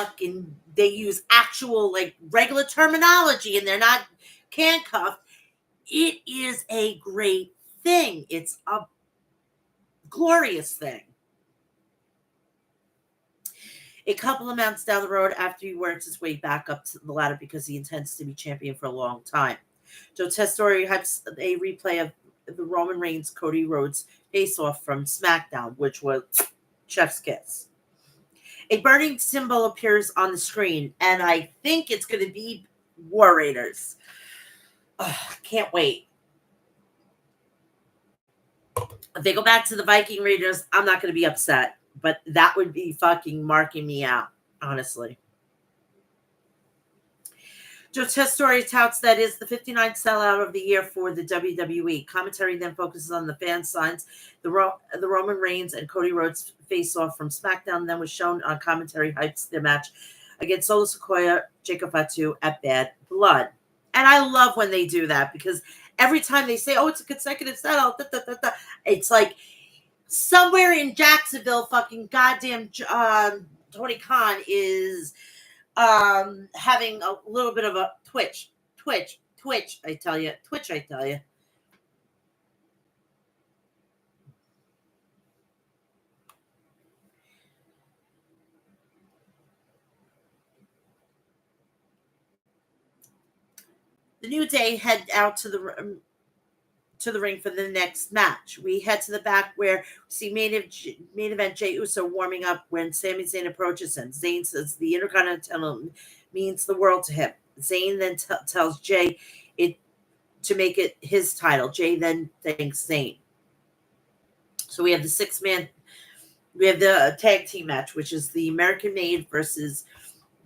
they use actual like regular terminology and they're not handcuffed, it is a great thing. It's a glorious thing. A couple of months down the road, after he works his way back up to the ladder because he intends to be champion for a long time, Joe Testori has a replay of the Roman Reigns Cody Rhodes face-off from SmackDown, which was chef's kiss. A burning symbol appears on the screen, and I think it's going to be War Raiders. Can't wait. If they go back to the Viking Raiders, I'm not going to be upset, but that would be fucking marking me out, honestly. Joe Testori touts that is the 59th sellout of the year for the WWE. Commentary then focuses on the fan signs. The Roman Reigns and Cody Rhodes face-off from SmackDown then was shown on commentary, hypes their match against Solo Sikoa, Jacob Fatu at Bad Blood. And I love when they do that because every time they say, oh, it's a consecutive sellout, it's like somewhere in Jacksonville, fucking goddamn Tony Khan is having a little bit of a twitch, I tell you. The New Day head out to the ring for the next match. We head to the back where we see main event Jey Uso warming up when Sami Zayn approaches him. Zayn says the Intercontinental means the world to him. Zayn then tells Jey to make it his title. Jey then thanks Zayn. So we have we have the tag team match, which is the American Made versus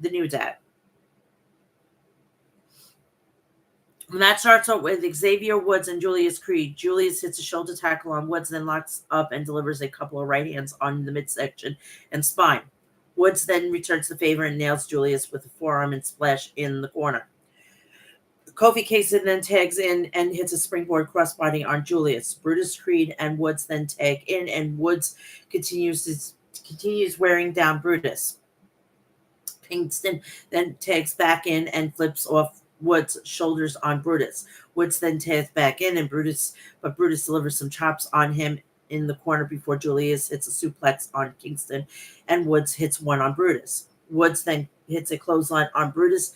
the New Day. The match starts out with Xavier Woods and Julius Creed. Julius hits a shoulder tackle on Woods, then locks up and delivers a couple of right hands on the midsection and spine. Woods then returns the favor and nails Julius with a forearm and splash in the corner. Kofi Kingston then tags in and hits a springboard crossbody on Julius. Brutus, Creed, and Woods then tag in, and Woods continues wearing down Brutus. Kingston then tags back in and flips off Woods' shoulders on Brutus. Woods then tags back in, and Brutus delivers some chops on him in the corner before Julius hits a suplex on Kingston, and Woods hits one on Brutus. Woods then hits a clothesline on Brutus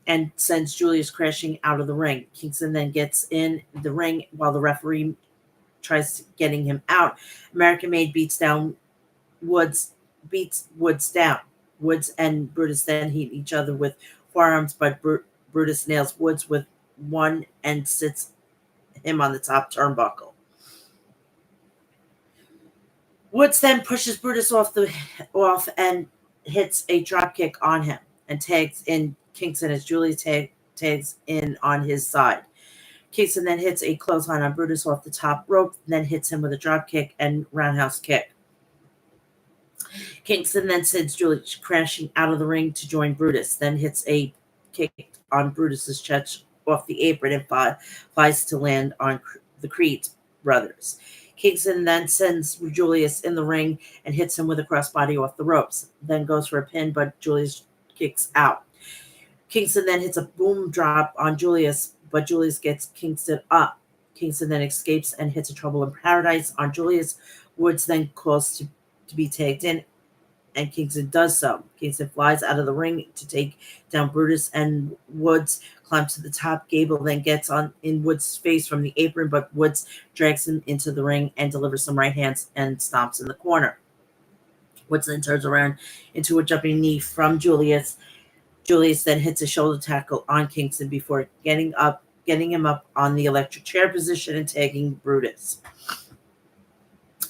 and sends Julius crashing out of the ring. Kingston then gets in the ring while the referee tries getting him out. American Made beats Woods down. Woods and Brutus then hit each other with forearms, but Brutus nails Woods with one and sits him on the top turnbuckle. Woods then pushes Brutus off and hits a dropkick on him and tags in Kingston as Julius tags in on his side. Kingston then hits a clothesline on Brutus off the top rope, then hits him with a dropkick and roundhouse kick. Kingston then sends Julius crashing out of the ring to join Brutus, then hits a kick on Brutus's chest off the apron and flies to land on the Creed brothers. Kingston then sends Julius in the ring and hits him with a crossbody off the ropes, then goes for a pin, but Julius kicks out. Kingston then hits a boom drop on Julius, but Julius gets Kingston up. Kingston then escapes and hits a Trouble in Paradise on Julius. Woods then calls to be tagged in, and Kingston does so. Kingston flies out of the ring to take down Brutus, and Woods climbs to the top. Gable then gets on in Woods' face from the apron, but Woods drags him into the ring and delivers some right hands and stomps in the corner. Woods then turns around into a jumping knee from Julius. Julius then hits a shoulder tackle on Kingston before getting him up on the electric chair position and tagging Brutus.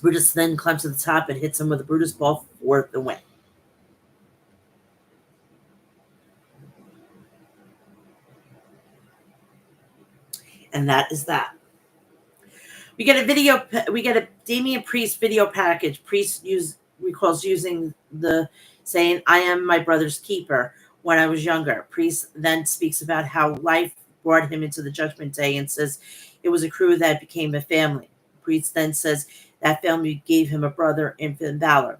Brutus then climbs to the top and hits him with a Brutus ball for the win. And that is that. We get a Damian Priest video package. Priest recalls using the saying, "I am my brother's keeper," when I was younger. Priest then speaks about how life brought him into the Judgment Day and says it was a crew that became a family. Priest then says that family gave him a brother in Finn Balor.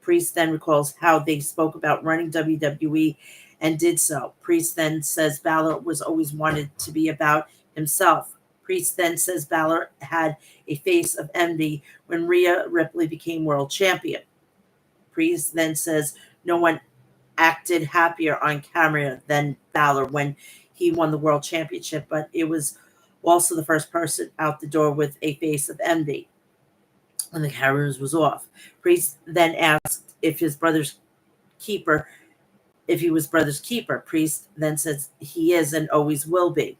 Priest then recalls how they spoke about running WWE and did so. Priest then says Balor was always wanted to be about himself. Priest then says Balor had a face of envy when Rhea Ripley became world champion. Priest then says no one acted happier on camera than Balor when he won the world championship, but it was also the first person out the door with a face of envy when the cameras was off. Priest then asked if he was brother's keeper. Priest then says he is and always will be,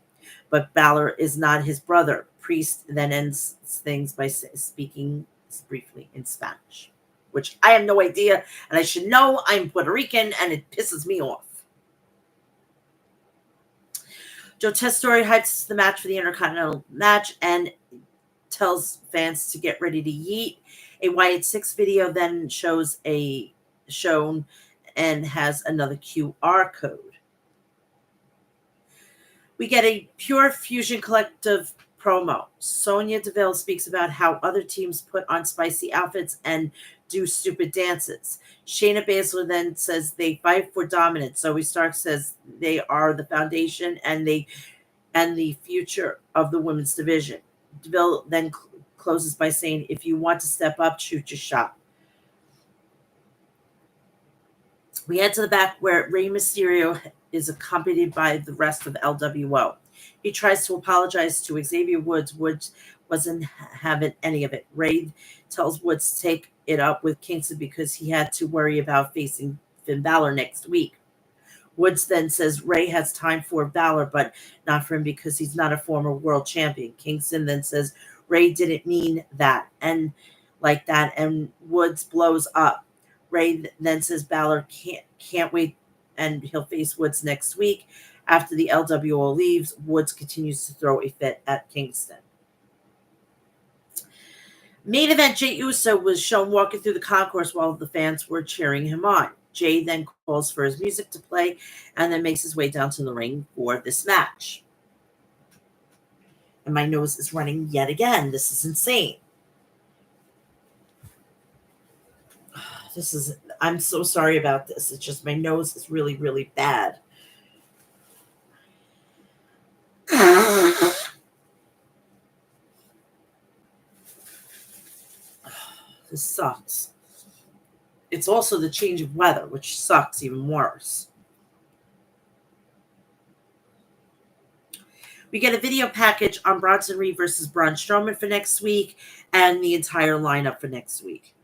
but Balor is not his brother. Priest then ends things by speaking briefly in Spanish, which I have no idea, and I should know. I'm Puerto Rican, and it pisses me off. Joe Testore hypes the match for the Intercontinental match and tells fans to get ready to yeet. A Wyatt 6 video then shown and has another QR code. We get a Pure Fusion Collective promo. Sonya Deville speaks about how other teams put on spicy outfits and do stupid dances. Shayna Baszler then says they fight for dominance. Zoe Stark says they are the foundation and the future of the women's division. Deville then closes by saying, if you want to step up, shoot your shot. We head to the back where Rey Mysterio is accompanied by the rest of LWO. He tries to apologize to Xavier Woods. Woods wasn't having any of it. Rey tells Woods to take it up with Kingston because he had to worry about facing Finn Balor next week. Woods then says Rey has time for Balor, but not for him because he's not a former world champion. Kingston then says Rey didn't mean that and like that, and Woods blows up. Rey then says Balor can't wait, and he'll face Woods next week. After the LWO leaves, Woods continues to throw a fit at Kingston. Main event, Jey Uso was shown walking through the concourse while the fans were cheering him on. Jey then calls for his music to play and then makes his way down to the ring for this match. And my nose is running yet again. This is insane. I'm so sorry about this. It's just my nose is really, really bad. This sucks. It's also the change of weather, which sucks even worse. We get a video package on Bronson Reed versus Braun Strowman for next week and the entire lineup for next week.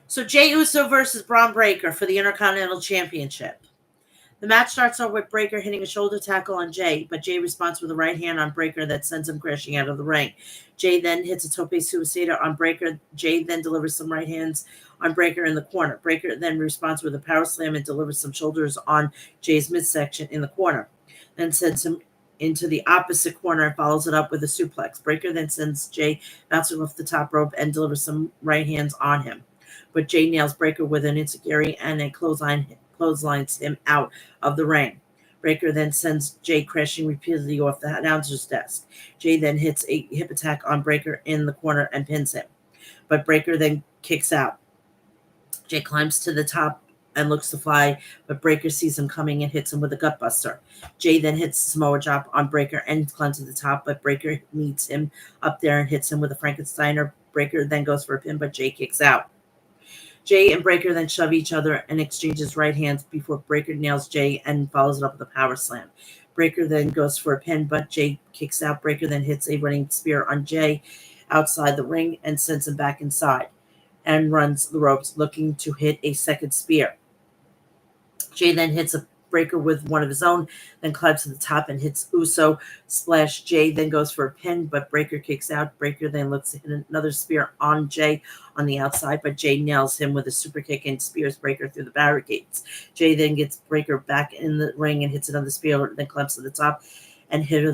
So Jey Uso versus Braun Breaker for the Intercontinental Championship. The match starts off with Breaker hitting a shoulder tackle on Jay, but Jay responds with a right hand on Breaker that sends him crashing out of the ring. Jay then hits a tope suicida on Breaker. Jay then delivers some right hands on Breaker in the corner. Breaker then responds with a power slam and delivers some shoulders on Jay's midsection in the corner. Then sends him into the opposite corner and follows it up with a suplex. Breaker then sends Jay bouncing off the top rope and delivers some right hands on him. But Jay nails Breaker with an enziguri and a clotheslines him out of the ring. Breaker then sends Jay crashing repeatedly off the announcer's desk. Jay then hits a hip attack on Breaker in the corner and pins him. But Breaker then kicks out. Jay climbs to the top and looks to fly, but Breaker sees him coming and hits him with a gutbuster. Jay then hits a Samoa drop on Breaker and climbs to the top, but Breaker meets him up there and hits him with a Frankensteiner. Breaker then goes for a pin, but Jay kicks out. Jay and Breaker then shove each other and exchanges right hands before Breaker nails Jay and follows it up with a power slam. Breaker then goes for a pin, but Jay kicks out. Breaker then hits a running spear on Jay outside the ring and sends him back inside and runs the ropes looking to hit a second spear. Jay then hits a Breaker with one of his own, then climbs to the top and hits Uso splash. Jay then goes for a pin, but Breaker kicks out. Breaker then looks to hit another spear on Jay on the outside, but Jay nails him with a super kick and spears Breaker through the barricades. Jay then gets Breaker back in the ring and hits another spear, then climbs to the top and hit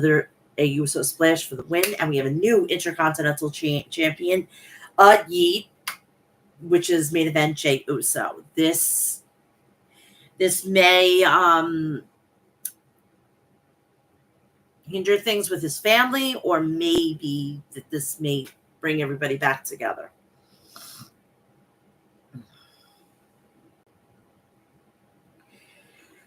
a Uso splash for the win. And we have a new Intercontinental Champion, Yeet, which is main event Jay Uso. This may hinder things with his family, or maybe that this may bring everybody back together.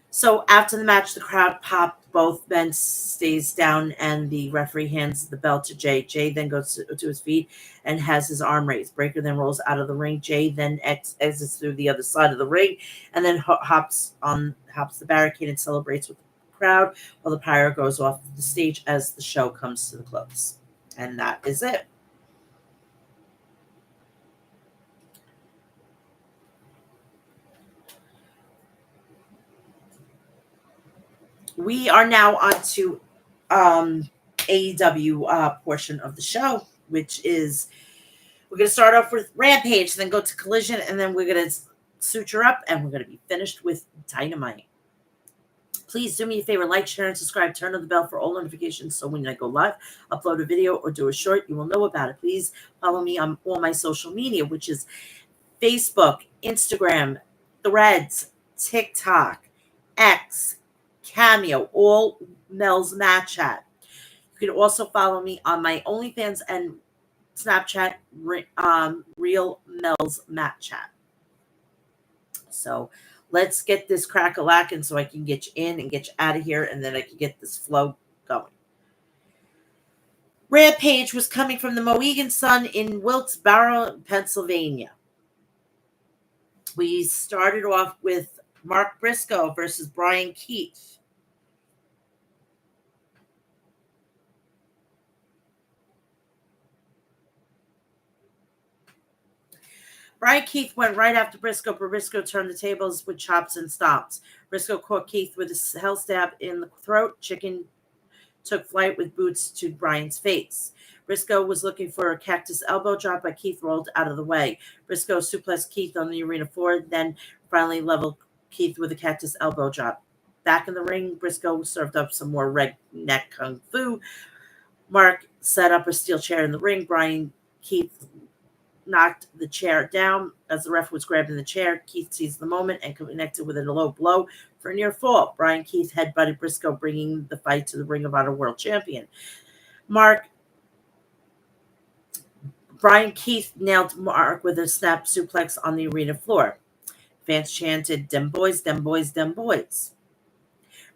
So after the match, the crowd popped. Both men stays down, and the referee hands the belt to Jay. Jay then goes to his feet and has his arm raised. Breaker then rolls out of the ring. Jay then exits through the other side of the ring, and then hops the barricade and celebrates with the crowd while the pyro goes off the stage as the show comes to the close. And that is it. We are now on to AEW portion of the show, which is we're going to start off with Rampage, then go to Collision, and then we're going to suture up, and we're going to be finished with Dynamite. Please do me a favor, like, share, and subscribe. Turn on the bell for all notifications so when I go live, upload a video, or do a short, you will know about it. Please follow me on all my social media, which is Facebook, Instagram, Threads, TikTok, X, Cameo, all Mel'S Mat Chat. You can also follow me on my OnlyFans and Snapchat, Real Mel'S Mat Chat. So let's get this crack-a-lackin' so I can get you in and get you out of here, and then I can get this flow going. Rampage was coming from the Mohegan Sun in Wilkes-Barre, Pennsylvania. We started off with Mark Briscoe versus Brian Keith. Brian Keith went right after Briscoe, but Briscoe turned the tables with chops and stomps. Briscoe caught Keith with a hell stab in the throat. Chicken took flight with boots to Brian's face. Briscoe was looking for a cactus elbow drop, but Keith rolled out of the way. Briscoe suplexed Keith on the arena floor, then finally leveled Keith with a cactus elbow drop. Back in the ring, Briscoe served up some more redneck kung fu. Mark set up a steel chair in the ring. Brian Keith knocked the chair down. As the ref was grabbing the chair, Keith seized the moment and connected with a low blow for a near fall. Brian Keith headbutted Briscoe, bringing the fight to the Ring of Honor World Champion. Brian Keith nailed Mark with a snap suplex on the arena floor. Fans chanted, "Dem boys, dem boys, dem boys."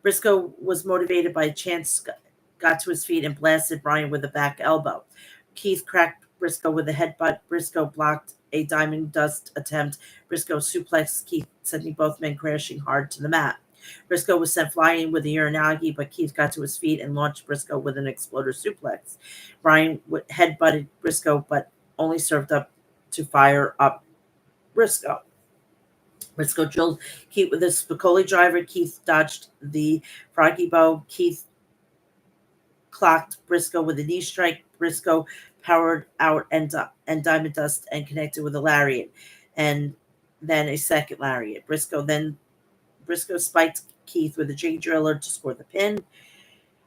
Briscoe was motivated by chants, got to his feet and blasted Brian with a back elbow. Keith cracked Briscoe with a headbutt. Briscoe blocked a diamond dust attempt. Briscoe suplexed Keith, sending both men crashing hard to the mat. Briscoe was sent flying with a uranagi, but Keith got to his feet and launched Briscoe with an exploder suplex. Brian headbutted Briscoe, but only served up to fire up Briscoe. Briscoe drilled Keith with a Spicoli driver. Keith dodged the froggy bow. Keith clocked Briscoe with a knee strike. Briscoe powered out and Diamond Dust and connected with a lariat, and then a second lariat. Briscoe spiked Keith with a J driller to score the pin.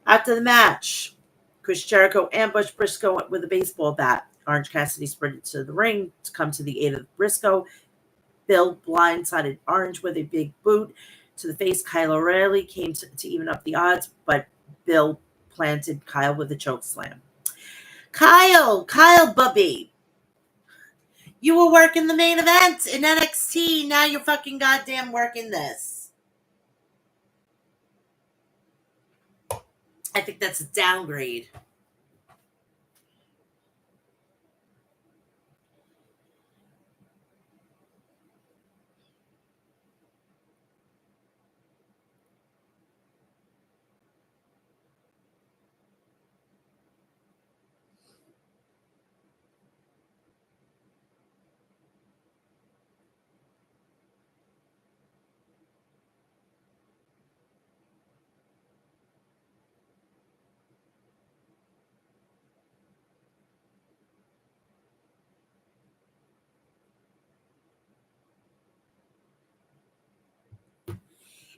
After the match, Chris Jericho ambushed Briscoe with a baseball bat. Orange Cassidy sprinted to the ring to come to the aid of Briscoe. Bill blindsided Orange with a big boot to the face. Kyle O'Reilly came to even up the odds, but Bill planted Kyle with a choke slam. Kyle, Bubby, you were working the main event in NXT. Now you're fucking goddamn working this. I think that's a downgrade.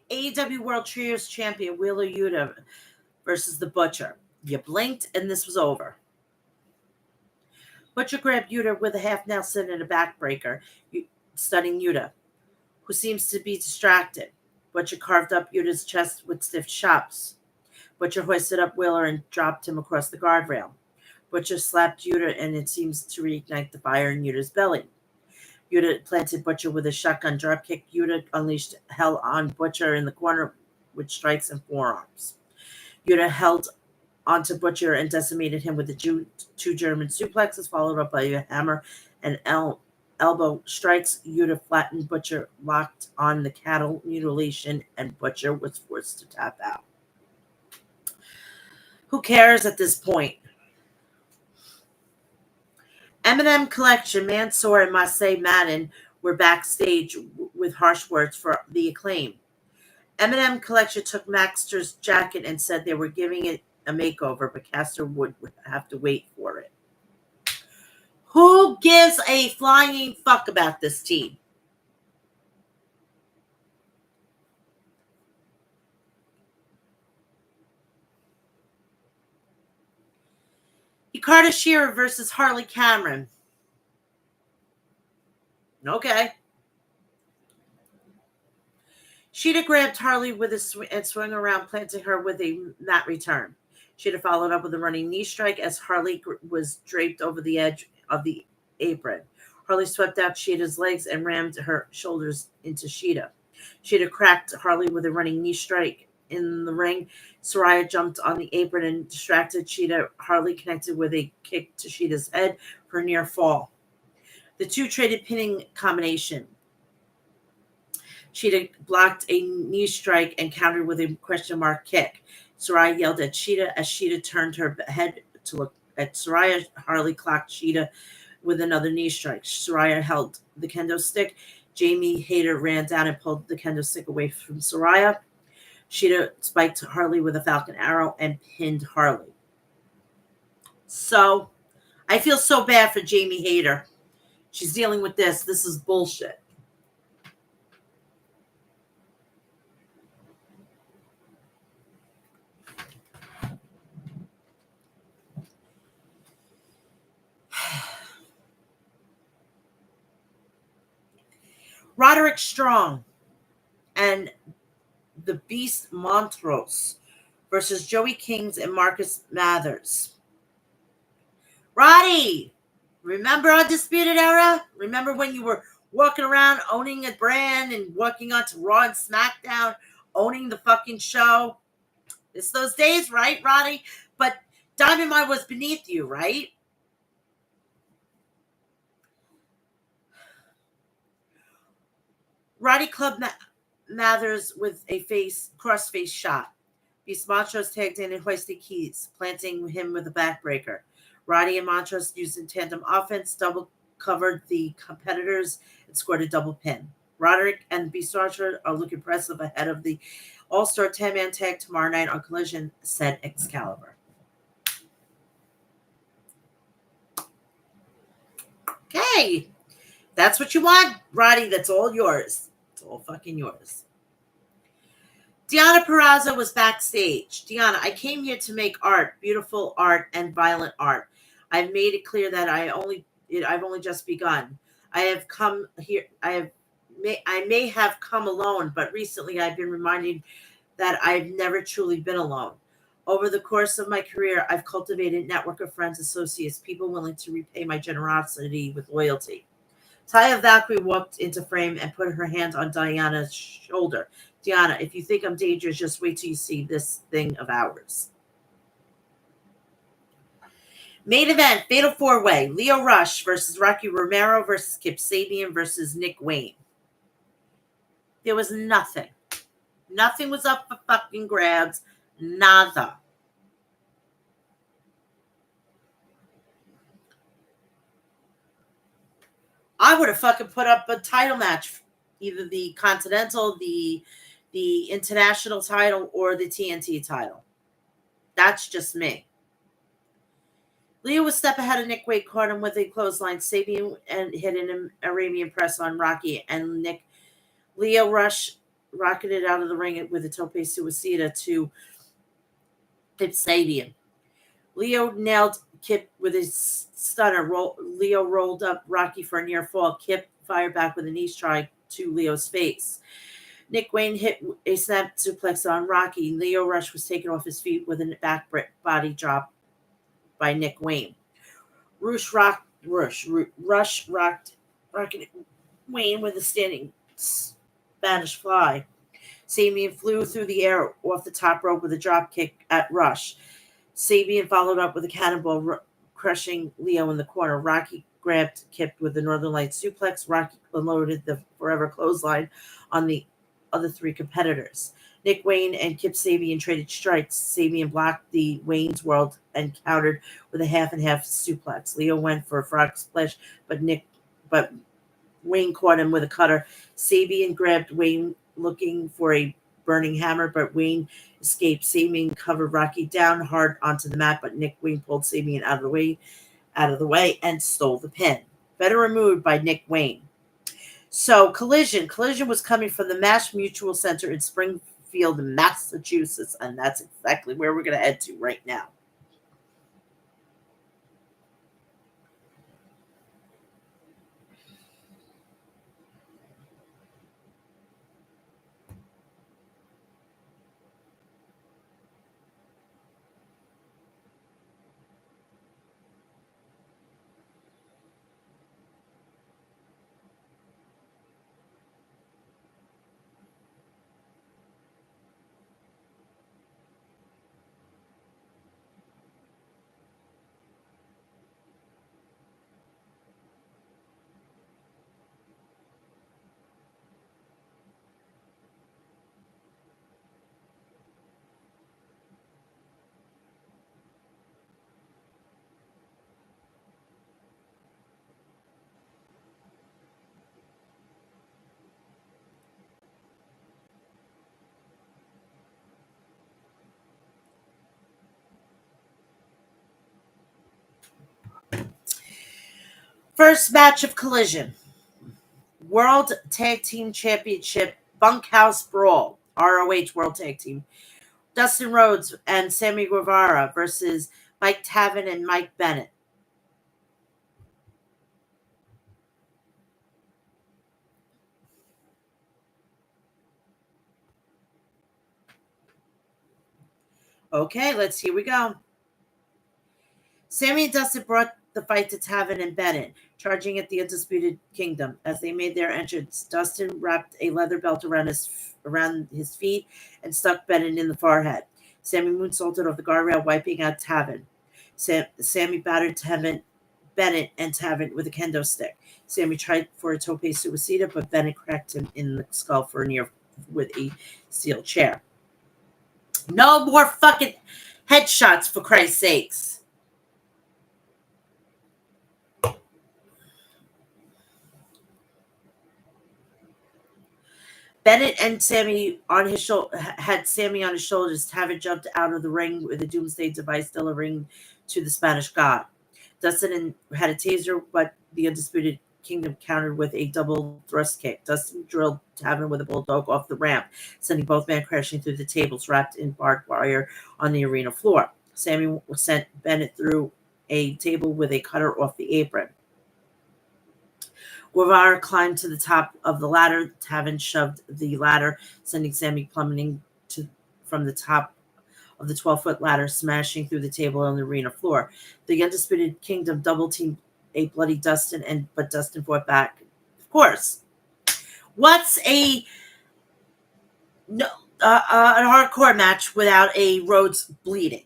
AEW World Trios Champion Wheeler Yuta versus the Butcher. You blinked and this was over. Butcher grabbed Yuta with a half Nelson and a backbreaker, stunning Yuta, who seems to be distracted. Butcher carved up Yuta's chest with stiff chops. Butcher hoisted up Wheeler and dropped him across the guardrail. Butcher slapped Yuta and it seems to reignite the fire in Yuta's belly. Yuta planted Butcher with a shotgun dropkick. Yuta unleashed hell on Butcher in the corner with strikes and forearms. Yuta held onto Butcher and decimated him with the two German suplexes, followed up by a hammer and elbow strikes. Yuta flattened Butcher, locked on the cattle mutilation, and Butcher was forced to tap out. Who cares at this point? M&M Collection, Mansoor and Masay Madden were backstage with harsh words for the Acclaim. M&M Collection took Maxter's jacket and said they were giving it a makeover, but Caster would have to wait for it. Who gives a flying fuck about this team? Hikaru Shida versus Harley Cameron. Okay. Shida grabbed Harley with a swing around, planting her with a mat return. Shida followed up with a running knee strike as Harley was draped over the edge of the apron. Harley swept out Shida's legs and rammed her shoulders into Shida. Shida cracked Harley with a running knee strike. In the ring, Saraya jumped on the apron and distracted Shida. Harley connected with a kick to Shida's head for a near fall. The two traded pinning combination. Shida blocked a knee strike and countered with a question mark kick. Saraya yelled at Shida as Shida turned her head to look at Saraya. Harley clocked Shida with another knee strike. Saraya held the kendo stick. Jamie Hayter ran down and pulled the kendo stick away from Saraya. Shida spiked Harley with a Falcon Arrow and pinned Harley. So, I feel so bad for Jamie Hayter. She's dealing with this. This is bullshit. Roderick Strong and the Beast Montrose versus Joey Kings and Marcus Mathers. Roddy, remember Undisputed Era? Remember when you were walking around owning a brand and walking onto Raw and SmackDown, owning the fucking show? It's those days, right, Roddy? But Diamond Mine was beneath you, right? Roddy Club Mathers with a cross-face shot. Beast Montrose tagged in and hoisted keys, planting him with a backbreaker. Roddy and Montrose used in tandem offense, double covered the competitors, and scored a double pin. Roderick and Beast Archer look impressive ahead of the All-Star 10-man tag tomorrow night on Collision, said Excalibur. Okay. That's what you want, Roddy. That's all yours. It's all fucking yours. Deanna Purrazzo was backstage. Deanna, I came here to make art, beautiful art and violent art. I've made it clear that I've only just begun. I have come here. I may have come alone, but recently I've been reminded that I've never truly been alone. Over the course of my career, I've cultivated a network of friends, associates, people willing to repay my generosity with loyalty. Taya Valkyrie walked into frame and put her hand on Diana's shoulder. Diana, if you think I'm dangerous, just wait till you see this thing of ours. Main event, Fatal 4-Way. Leo Rush versus Rocky Romero versus Kip Sabian versus Nick Wayne. There was nothing. Nothing was up for fucking grabs. Nada. I would have fucking put up a title match, either the Continental, the International title, or the TNT title. That's just me. Leo was step ahead of Nick Wade, caught him with a clothesline, Sabian and hit an Arabian press on Rocky, and Leo Rush rocketed out of the ring with a tope suicida to Kip Sabian. Leo nailed Kip with his stunner. Leo rolled up Rocky for a near fall. Kip fired back with a knee strike to Leo's face. Nick Wayne hit a snap suplex on Rocky. Leo Rush was taken off his feet with a back body drop by Nick Wayne. Rush rocked Wayne with a standing Spanish fly. Sabian flew through the air off the top rope with a drop kick at Rush. Sabian followed up with a cannonball, crushing Leo in the corner. Rocky grabbed Kip with the Northern Lights suplex. Rocky unloaded the forever clothesline on the other three competitors. Nick Wayne and Kip Sabian traded strikes. Sabian blocked the Wayne's World and countered with a half and half suplex. Leo went for a frog splash, but Wayne caught him with a cutter. Sabian grabbed Wayne looking for a burning hammer, but Wayne escaped. Sabian covered Rocky down hard onto the mat, but Nick Wayne pulled Sabian out of the way and stole the pin. Better removed by Nick Wayne. So Collision was coming from the Mass Mutual Center in Springfield, Massachusetts, and that's exactly where we're going to head to right now. First match of Collision. World Tag Team Championship Bunkhouse Brawl. ROH World Tag Team. Dustin Rhodes and Sammy Guevara versus Mike Taven and Mike Bennett. Okay, here we go. Sammy and Dustin brought the fight to Taven and Bennett, charging at the Undisputed Kingdom. As they made their entrance, Dustin wrapped a leather belt around his feet and stuck Bennett in the forehead. Sammy moonsaulted off the guardrail, wiping out Taven. Sammy battered Bennett and Taven with a kendo stick. Sammy tried for a tope suicida, but Bennett cracked him in the skull for a near with a steel chair. No more fucking headshots, for Christ's sakes. Bennett and Sammy on his had Sammy on his shoulders. Taven jumped out of the ring with a doomsday device delivering to the Spanish God. Dustin had a taser, but the Undisputed Kingdom countered with a double thrust kick. Dustin drilled Taven with a bulldog off the ramp, sending both men crashing through the tables wrapped in barbed wire on the arena floor. Sammy sent Bennett through a table with a cutter off the apron. Guevara climbed to the top of the ladder. Taven shoved the ladder, sending Sammy plummeting from the top of the 12-foot ladder, smashing through the table on the arena floor. The Undisputed Kingdom double-teamed a bloody Dustin, but Dustin fought back. Of course. What's a hardcore match without a Rhodes bleeding?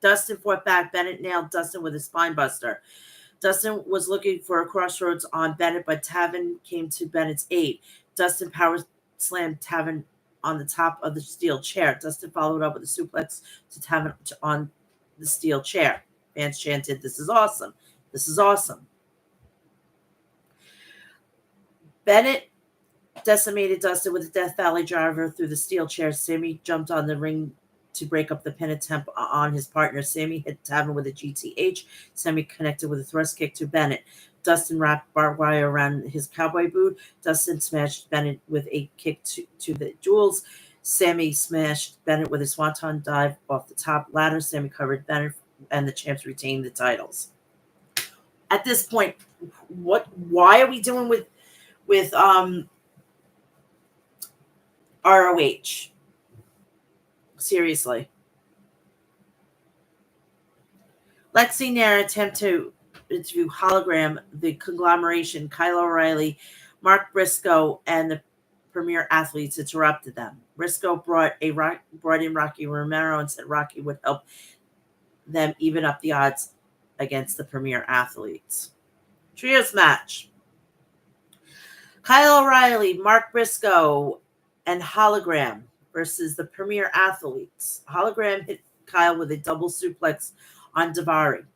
Dustin fought back. Bennett nailed Dustin with a spine buster. Dustin was looking for a crossroads on Bennett, but Taven came to Bennett's aid. Dustin power slammed Taven on the top of the steel chair. Dustin followed up with a suplex to Taven on the steel chair. Fans chanted, "This is awesome. This is awesome." Bennett decimated Dustin with a Death Valley driver through the steel chair. Sammy jumped on the ring to break up the pin attempt on his partner. Sammy hit Taven with a GTH. Sammy connected with a thrust kick to Bennett. Dustin wrapped barbed wire around his cowboy boot. Dustin smashed Bennett with a kick to the jewels. Sammy smashed Bennett with a swanton dive off the top ladder. Sammy covered Bennett, and the champs retained the titles. At this point, why are we doing with ROH? Seriously. Lexi Nair attempt to interview Hologram, the conglomeration, Kyle O'Reilly, Mark Briscoe, and the Premier Athletes interrupted them. Briscoe brought in Rocky Romero and said Rocky would help them even up the odds against the Premier Athletes. Trios match. Kyle O'Reilly, Mark Briscoe, and Hologram versus the Premier Athletes. Hologram hit Kyle with a double suplex on Daivari,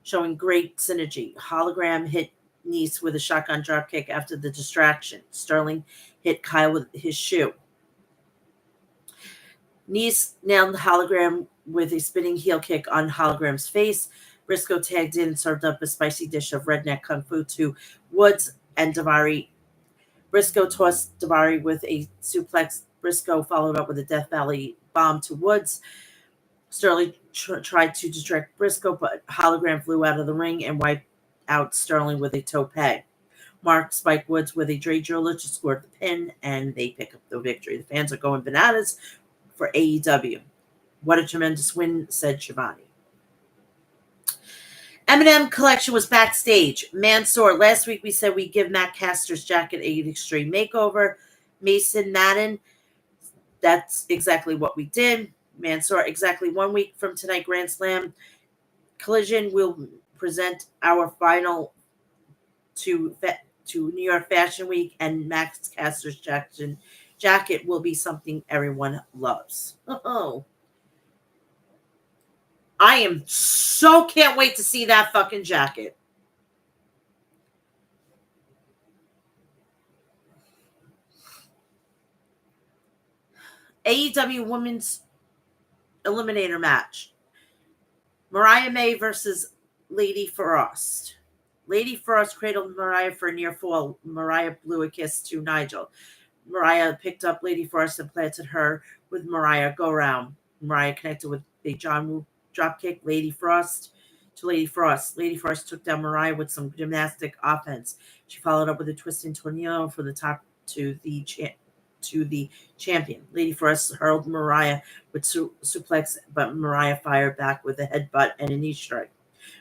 showing great synergy. Hologram hit Nice with a shotgun dropkick after the distraction. Sterling hit Kyle with his shoe. Nice nailed Hologram with a spinning heel kick on Hologram's face. Briscoe tagged in and served up a spicy dish of redneck kung fu to Woods and Daivari. Briscoe tossed Daivari with a suplex. Briscoe followed up with a Death Valley bomb to Woods. Sterling tried to distract Briscoe, but Hologram flew out of the ring and wiped out Sterling with a tope. Mark spiked Woods with a Dre Driller to score the pin, and they pick up the victory. The fans are going bananas for AEW. What a tremendous win, said Shivani. M&M Collection was backstage. Mansoor, last week we said we'd give Matt Caster's jacket an extreme makeover. Mason Madden, that's exactly what we did. Mansoor, exactly 1 week from tonight, Grand Slam Collision will present our final to New York Fashion Week, and Max Caster's jacket will be something everyone loves. Oh. I am so can't wait to see that fucking jacket. AEW Women's Eliminator match. Mariah May versus Lady Frost. Lady Frost cradled Mariah for a near fall. Mariah blew a kiss to Nigel. Mariah picked up Lady Frost and planted her with Mariah go round. Mariah connected with a John Woo dropkick. Lady Frost. Lady Frost took down Mariah with some gymnastic offense. She followed up with a twisting tornado from the top to the champion. Lady Frost hurled Mariah with suplex, but Mariah fired back with a headbutt and a knee strike.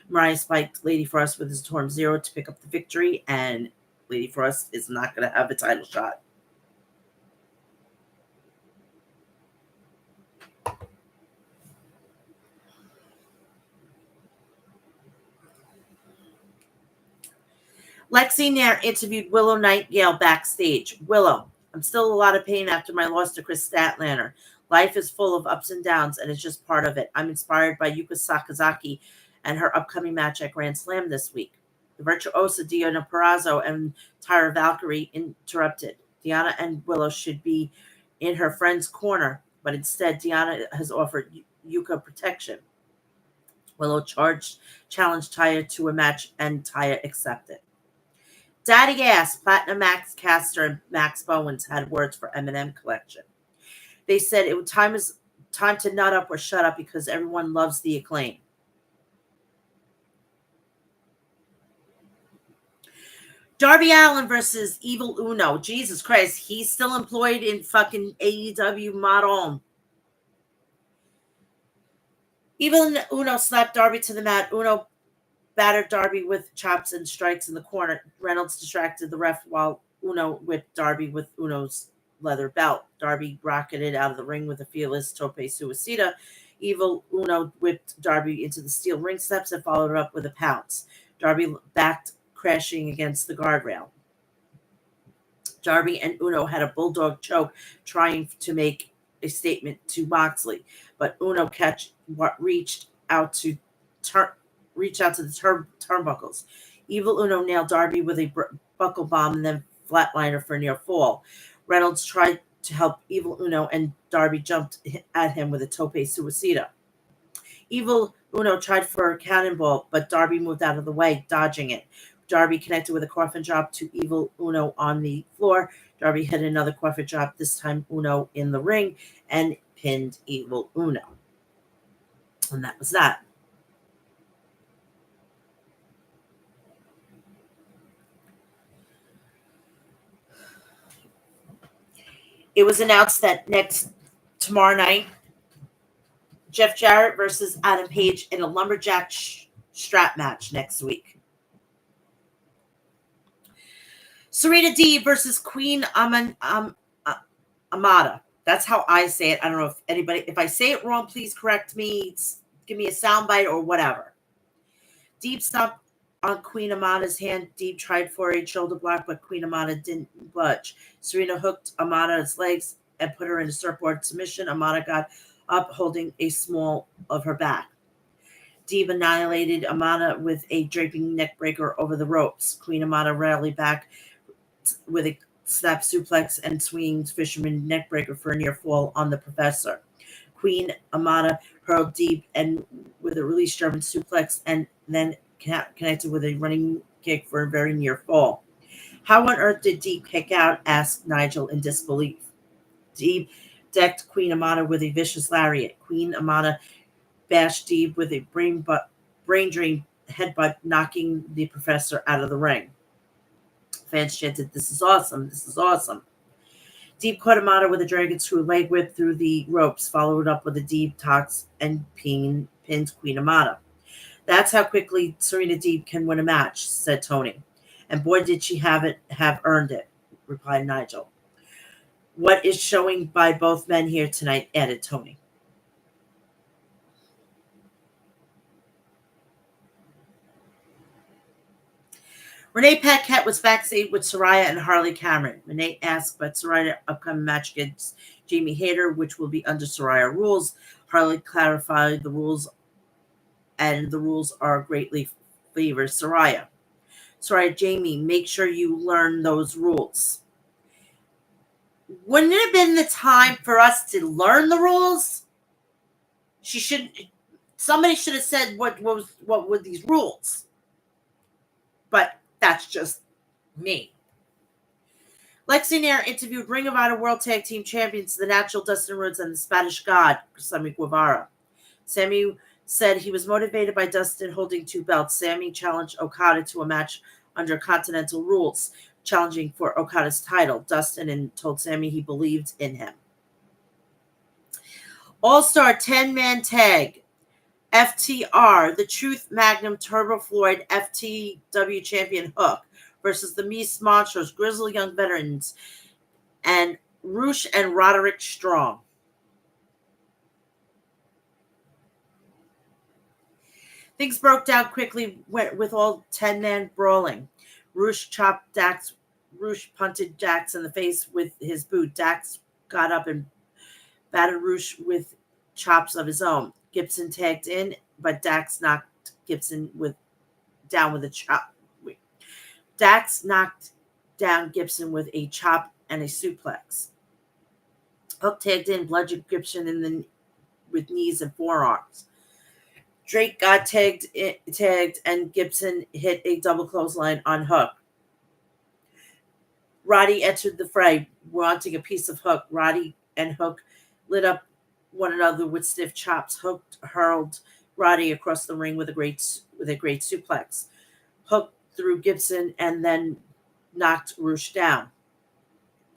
Mariah spiked Lady Frost with his Storm Zero to pick up the victory, and Lady Frost is not going to have a title shot. Lexi Nair interviewed Willow Nightingale backstage. Willow, I'm still a lot of pain after my loss to Chris Statlander. Life is full of ups and downs, and it's just part of it. I'm inspired by Yuka Sakazaki and her upcoming match at Grand Slam this week. The virtuosa Diana Perazzo and Tyra Valkyrie interrupted. Deanna and Willow should be in her friend's corner, but instead Deanna has offered Yuka protection. Willow challenged Taya to a match, and Taya accepted. Daddy Ass, Platinum Max Caster, and Max Bowens had words for M&M Collection. They said it was time to nut up or shut up because everyone loves the Acclaim. Darby Allin versus Evil Uno. Jesus Christ, he's still employed in fucking AEW Modern. Evil Uno slapped Darby to the mat. Uno battered Darby with chops and strikes in the corner. Reynolds distracted the ref while Uno whipped Darby with Uno's leather belt. Darby rocketed out of the ring with a fearless tope suicida. Evil Uno whipped Darby into the steel ring steps and followed it up with a pounce. Darby backed, crashing against the guardrail. Darby and Uno had a bulldog choke, trying to make a statement to Moxley, but Uno reached out to the turnbuckles. Evil Uno nailed Darby with a buckle bomb and then flatliner for near fall. Reynolds tried to help Evil Uno, and Darby jumped at him with a tope suicida. Evil Uno tried for a cannonball, but Darby moved out of the way, dodging it. Darby connected with a coffin drop to Evil Uno on the floor. Darby hit another coffin drop, this time Uno in the ring, and pinned Evil Uno. And that was that. It was announced that tomorrow night, Jeff Jarrett versus Adam Page in a lumberjack strap match next week. Serena Deeb versus Queen Amada. That's how I say it. I don't know if I say it wrong, please correct me. Give me a soundbite or whatever. Deeb stopped on Queen Amada's hand. Deeb tried for a shoulder block, but Queen Amada didn't budge. Serena hooked Amada's legs and put her in a surfboard submission. Amada got up, holding a small of her back. Deeb annihilated Amada with a draping neckbreaker over the ropes. Queen Amada rallied back with a snap suplex and swinging fisherman neckbreaker for a near fall on the professor. Queen Amada hurled Deeb and with a release German suplex and then connected with a running kick for a very near fall. How on earth did Deeb kick out? Asked Nigel in disbelief. Deeb decked Queen Amada with a vicious lariat. Queen Amada bashed Deeb with a brain drain headbutt, knocking the professor out of the ring. Fans chanted, "This is awesome! This is awesome!" Deeb caught Amada with a dragon screw leg whip through the ropes, followed up with a Deeb tox and pinned Queen Amada. That's how quickly Serena Deeb can win a match, said Tony. And boy, did she have earned it, replied Nigel. What is showing by both men here tonight, added Tony. Renee Paquette was backstage with Saraya and Harley Cameron. Renee asked about Saraya's upcoming match against Jamie Hayter, which will be under Saraya rules. Harley clarified the rules, and the rules are greatly favor Saraya. Saraya, Jamie, make sure you learn those rules. Wouldn't it have been the time for us to learn the rules? Somebody should have said what were these rules. But that's just me. Lexi Nair interviewed Ring of Honor World Tag Team Champions, the Natural Dustin Rhodes and the Spanish God, Sammy Guevara. Sammy said he was motivated by Dustin holding 2 belts. Sammy challenged Okada to a match under Continental rules, challenging for Okada's title. Dustin told Sammy he believed in him. All-Star 10-man tag. FTR, the Truth Magnum Turbo Floyd FTW Champion Hook versus the Mies Monsters, Grizzly Young Veterans, and Roosh and Roderick Strong. Things broke down quickly with all 10-man brawling. Roosh punted Dax in the face with his boot. Dax got up and battered Roosh with chops of his own. Gibson tagged in, but Dax knocked Gibson down with a chop. Dax knocked down Gibson with a chop and a suplex. Hook tagged in, bludgeoned Gibson with knees and forearms. Drake got tagged, and Gibson hit a double clothesline on Hook. Roddy entered the fray, wanting a piece of Hook. Roddy and Hook lit up one another with stiff chops. Hook hurled Roddy across the ring with a great suplex. Hook threw Gibson and then knocked Roosh down.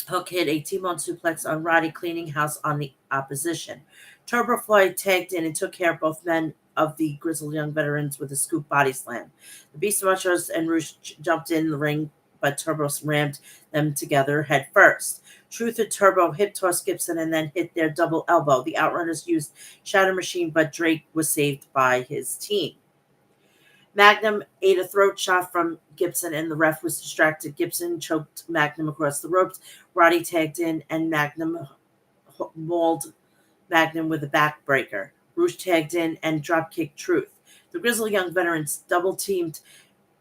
Hook hit a T-bone suplex on Roddy, cleaning house on the opposition. Turbo Floyd tagged in and took care of both men of the Grizzled Young Veterans with a scoop body slam. The Beast Machos and Roosh jumped in the ring, but Turbo rammed them together head first. Truth and Turbo hip tossed Gibson and then hit their double elbow. The Outrunners used Shatter Machine, but Drake was saved by his team. Magnum ate a throat shot from Gibson, and the ref was distracted. Gibson choked Magnum across the ropes. Roddy tagged in, and Magnum mauled Magnum with a backbreaker. Roosh tagged in and dropkicked Truth. The Grizzled Young Veterans double-teamed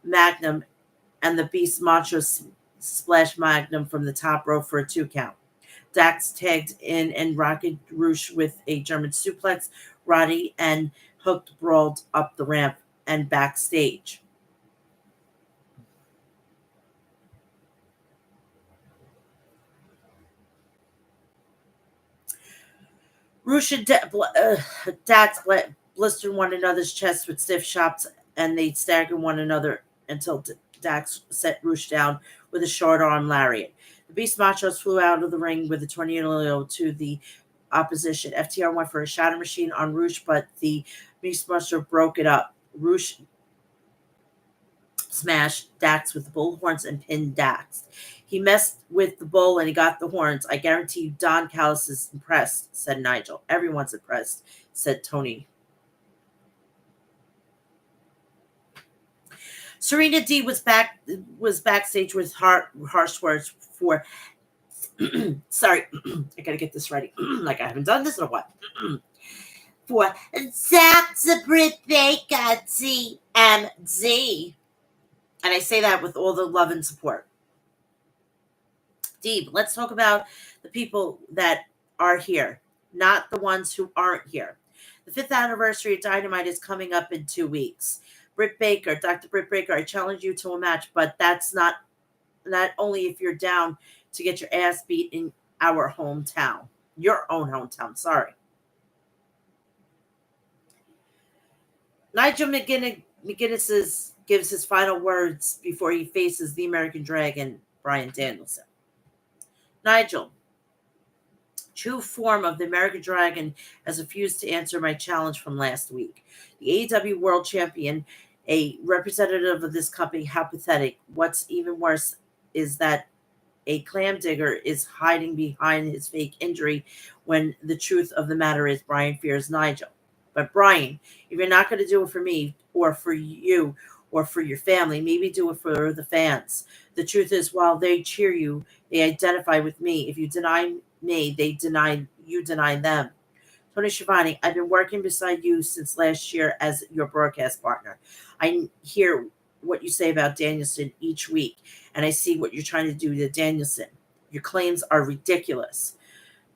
Magnum, and the Beast Macho splashed Magnum from the top rope for a 2 count. Dax tagged in and rocketed Roosh with a German suplex. Roddy and Hook brawled up the ramp and backstage. Roosh and Dax blistered one another's chests with stiff chops, and they staggered one another until Dax set Roosh down with a short arm lariat. The Beast Machos flew out of the ring with a tornado to the opposition. FTR went for a shatter machine on Roosh, but the Beast Macho broke it up. Roosh smashed Dax with the bull horns and pinned Dax. He messed with the bull and he got the horns. I guarantee you Don Callis is impressed, said Nigel. Everyone's impressed, said Tony. Serena D was backstage with harsh words for sorry, I gotta get this ready. Like I haven't done this in a while. For Dr. Britt Baker TMZ. And I say that with all the love and support. Deeb, let's talk about the people that are here, not the ones who aren't here. The 5th anniversary of Dynamite is coming up in 2 weeks. Britt Baker, Dr. Britt Baker, I challenge you to a match, but that's not only if you're down to get your ass beat in our hometown. Your own hometown, sorry. Nigel McGuinness gives his final words before he faces the American Dragon, Bryan Danielson. Nigel, true form of the American Dragon, has refused to answer my challenge from last week. The AEW World Champion, a representative of this company, how pathetic. What's even worse is that a clam digger is hiding behind his fake injury when the truth of the matter is Bryan fears Nigel. But Bryan, if you're not going to do it for me or for you or for your family, maybe do it for the fans. The truth is, while they cheer you, they identify with me. If you deny me, you deny them. Tony Schiavone, I've been working beside you since last year as your broadcast partner. I hear what you say about Danielson each week, and I see what you're trying to do to Danielson. Your claims are ridiculous.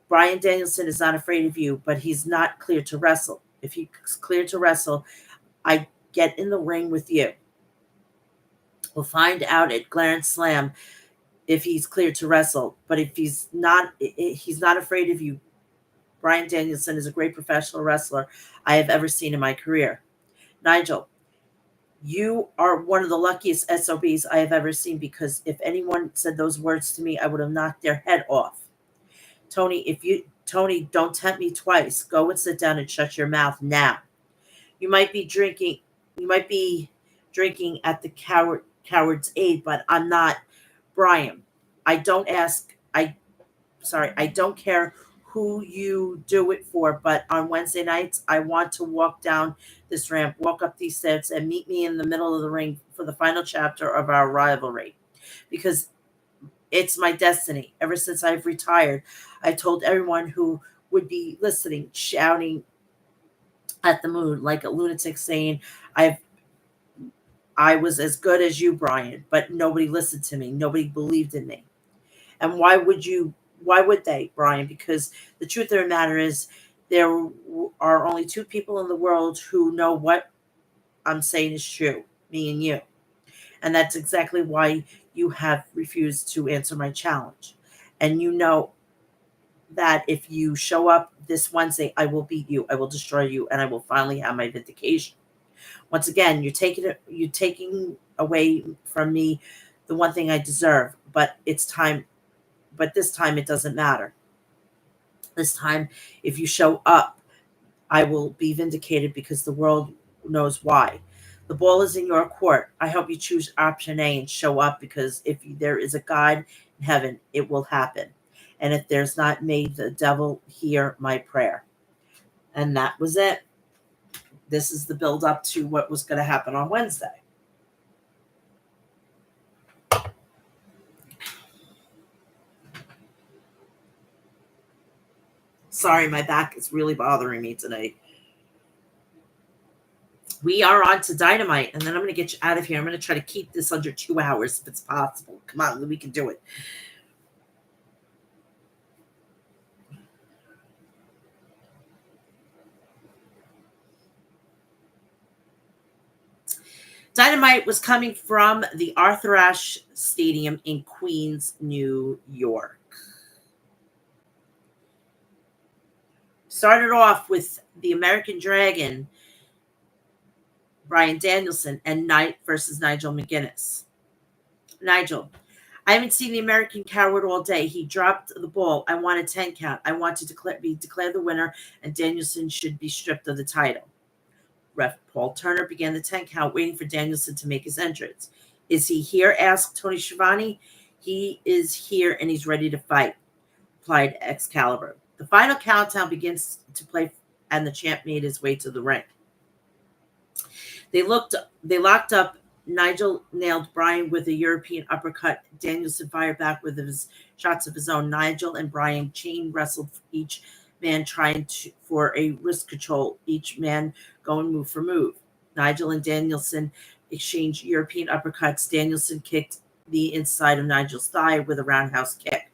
Bryan Danielson is not afraid of you, but he's not cleared to wrestle. If he's cleared to wrestle, I get in the ring with you. We'll find out at Clarence Slam if he's cleared to wrestle. But if he's not afraid of you. Bryan Danielson is a great professional wrestler I have ever seen in my career. Nigel, you are one of the luckiest SOBs I have ever seen, because if anyone said those words to me, I would have knocked their head off. Tony, don't tempt me twice. Go and sit down and shut your mouth now. You might be drinking at the Coward's Aid, but I'm not Bryan. I don't care who you do it for, but on Wednesday nights, I want to walk down this ramp, walk up these steps, and meet me in the middle of the ring for the final chapter of our rivalry. Because it's my destiny. Ever since I've retired, I told everyone who would be listening, shouting at the moon like a lunatic, saying, I was as good as you, Bryan, but nobody listened to me. Nobody believed in me. And why would they, Brian? Because the truth of the matter is there are only two people in the world who know what I'm saying is true, me and you. And that's exactly why you have refused to answer my challenge. And you know that if you show up this Wednesday, I will beat you, I will destroy you, and I will finally have my vindication. Once again, you're taking away from me the one thing I deserve, but it's time but this time it doesn't matter. This time if you show up, I will be vindicated because the world knows why. The ball is in your court. I hope you choose option A and show up because if there is a God in heaven, it will happen. And if there's not, may the devil hear my prayer. And that was it. This is the build up to what was going to happen on Wednesday. Sorry, my back is really bothering me tonight. We are on to Dynamite, and then I'm going to get you out of here. I'm going to try to keep this under 2 hours if it's possible. Come on, we can do it. Dynamite was coming from the Arthur Ashe Stadium in Queens, New York. Started off with the American Dragon, Bryan Danielson, and Knight versus Nigel McGuinness. Nigel, I haven't seen the American Coward all day. He dropped the ball. I want a 10 count. I want to be declared the winner, and Danielson should be stripped of the title. Ref Paul Turner began the 10 count, waiting for Danielson to make his entrance. Is he here? Asked Tony Schiavone. He is here and he's ready to fight, replied Excalibur. The final countdown begins to play, and the champ made his way to the ring. They locked up. Nigel nailed Bryan with a European uppercut. Danielson fired back with his shots of his own. Nigel and Bryan chain wrestled, each man trying for a wrist control, each man going move for move. Nigel and Danielson exchanged European uppercuts. Danielson kicked the inside of Nigel's thigh with a roundhouse kick.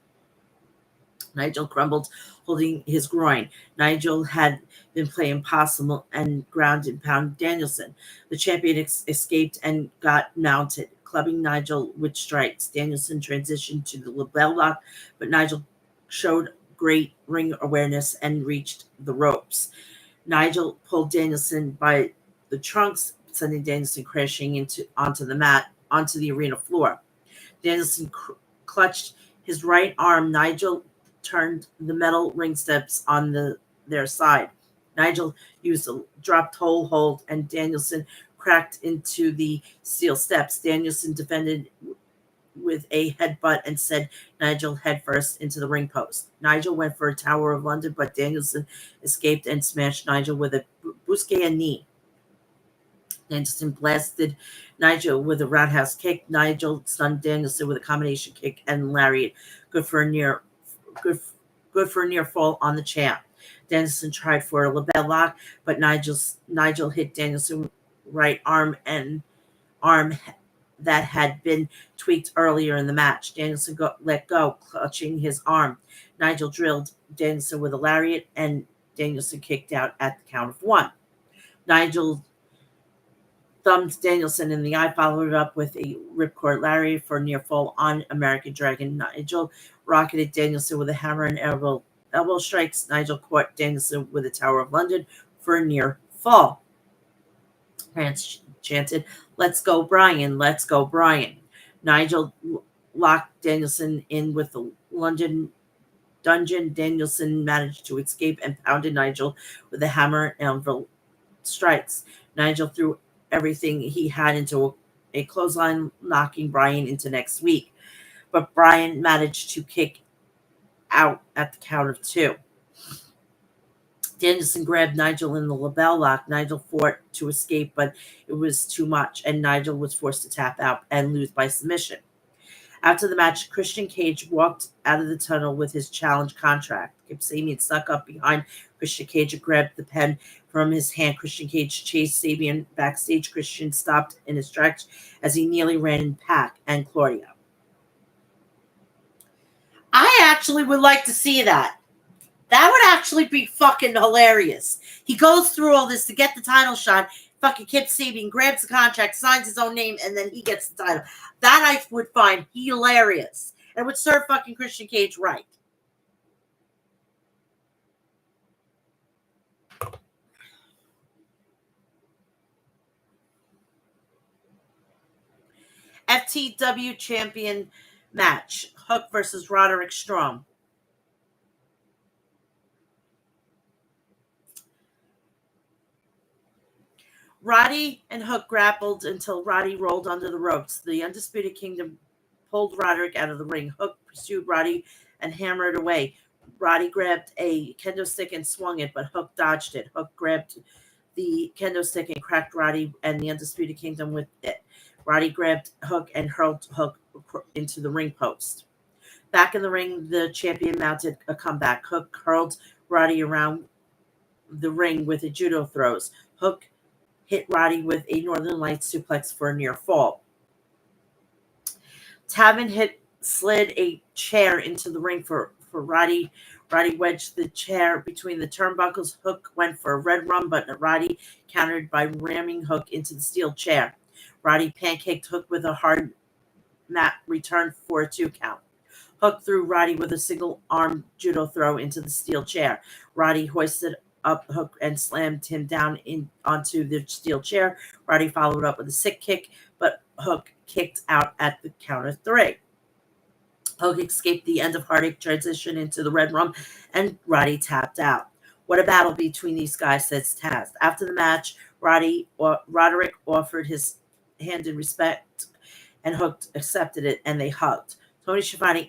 Nigel crumbled, holding his groin. Nigel had been playing possum and ground and pound Danielson. The champion escaped and got mounted, clubbing Nigel with strikes. Danielson transitioned to the label lock, but Nigel showed great ring awareness and reached the ropes. Nigel pulled Danielson by the trunks, sending Danielson crashing onto the arena floor. Danielson clutched his right arm. Nigel turned the metal ring steps on their side. Nigel used a dropped hold, and Danielson cracked into the steel steps. Danielson defended with a headbutt and sent Nigel headfirst into the ring post. Nigel went for a Tower of London, but Danielson escaped and smashed Nigel with a Busquets knee. Danielson blasted Nigel with a roundhouse kick. Nigel stunned Danielson with a combination kick and lariat. Good for a near fall on the champ. Danielson tried for a label lock, but Nigel hit Danielson right arm that had been tweaked earlier in the match. Danielson let go, clutching his arm. Nigel drilled Danielson with a lariat, and Danielson kicked out at the count of 1. Nigel thumbed Danielson in the eye, followed up with a ripcord lariat for a near fall on American Dragon. Nigel rocketed Danielson with a hammer and elbow strikes. Nigel caught Danielson with a Tower of London for a near fall. Rance chanted, "Let's go, Bryan! Let's go, Bryan!" Nigel locked Danielson in with the London Dungeon. Danielson managed to escape and pounded Nigel with a hammer and elbow strikes. Nigel threw everything he had into a clothesline, knocking Bryan into next week. But Bryan managed to kick out at the count of 2. Danielson grabbed Nigel in the label lock. Nigel fought to escape, but it was too much, and Nigel was forced to tap out and lose by submission. After the match, Christian Cage walked out of the tunnel with his challenge contract. Kip Sabian snuck up behind Christian Cage and grabbed the pen from his hand. Christian Cage chased Sabian backstage. Christian stopped in his tracks as he nearly ran in Pac and Claudio. I actually would like to see that. That would actually be fucking hilarious. He goes through all this to get the title shot. Fucking Kip Sabian grabs the contract, signs his own name, and then he gets the title. That I would find hilarious. And would serve fucking Christian Cage right. FTW champion match. Hook versus Roderick Strong. Roddy and Hook grappled until Roddy rolled under the ropes. The Undisputed Kingdom pulled Roderick out of the ring. Hook pursued Roddy and hammered away. Roddy grabbed a kendo stick and swung it, but Hook dodged it. Hook grabbed the kendo stick and cracked Roddy and the Undisputed Kingdom with it. Roddy grabbed Hook and hurled Hook into the ring post. Back in the ring, the champion mounted a comeback. Hook hurled Roddy around the ring with a judo throws. Hook hit Roddy with a Northern Lights suplex for a near fall. Taven slid a chair into the ring for Roddy. Roddy wedged the chair between the turnbuckles. Hook went for a red rum, but Roddy countered by ramming Hook into the steel chair. Roddy pancaked Hook with a hard mat return for a 2 count. Hook threw Roddy with a single arm judo throw into the steel chair. Roddy hoisted up Hook and slammed him down onto the steel chair. Roddy followed up with a sick kick, but Hook kicked out at the count of 3. Hook escaped the end of Heartache, transition into the Red Rum, and Roddy tapped out. What a battle between these guys, says Taz. After the match, Roderick offered his hand in respect, and Hook accepted it, and they hugged. Tony Schiavone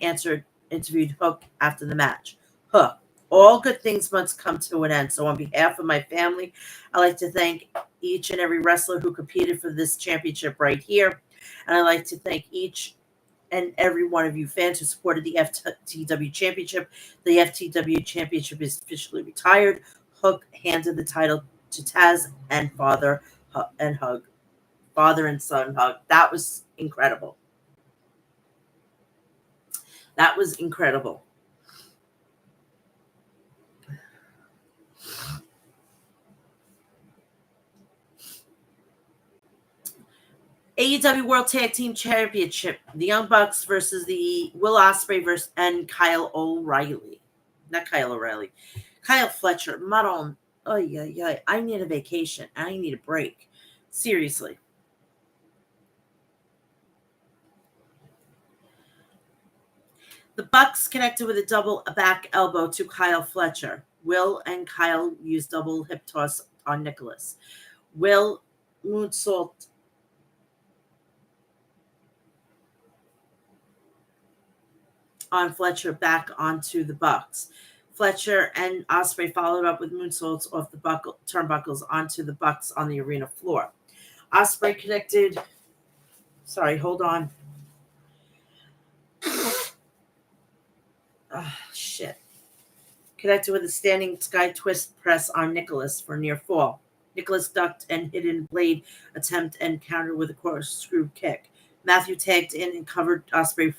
interviewed Hook after the match. Hook, all good things must come to an end. So on behalf of my family, I'd like to thank each and every wrestler who competed for this championship right here. And I'd like to thank each and every one of you fans who supported the FTW Championship. The FTW Championship is officially retired. Hook handed the title to Taz and father and son hug. That was incredible. That was incredible. AEW World Tag Team Championship. The Young Bucks versus the Will Ospreay and Kyle O'Reilly. Not Kyle O'Reilly. Kyle Fletcher. Maron. Oh, yeah. I need a vacation. I need a break. Seriously. The Bucks connected with a double back elbow to Kyle Fletcher. Will and Kyle used double hip toss on Nicholas. Will moonsault on Fletcher back onto the Bucks. Fletcher and Ospreay followed up with moonsaults off the turnbuckles onto the Bucks on the arena floor. Ospreay connected. Sorry, hold on. Shit. Connected with a standing sky twist press on Nicholas for near fall. Nicholas ducked and hidden blade attempt and countered with a corkscrew kick. Matthew tagged in and covered Ospreay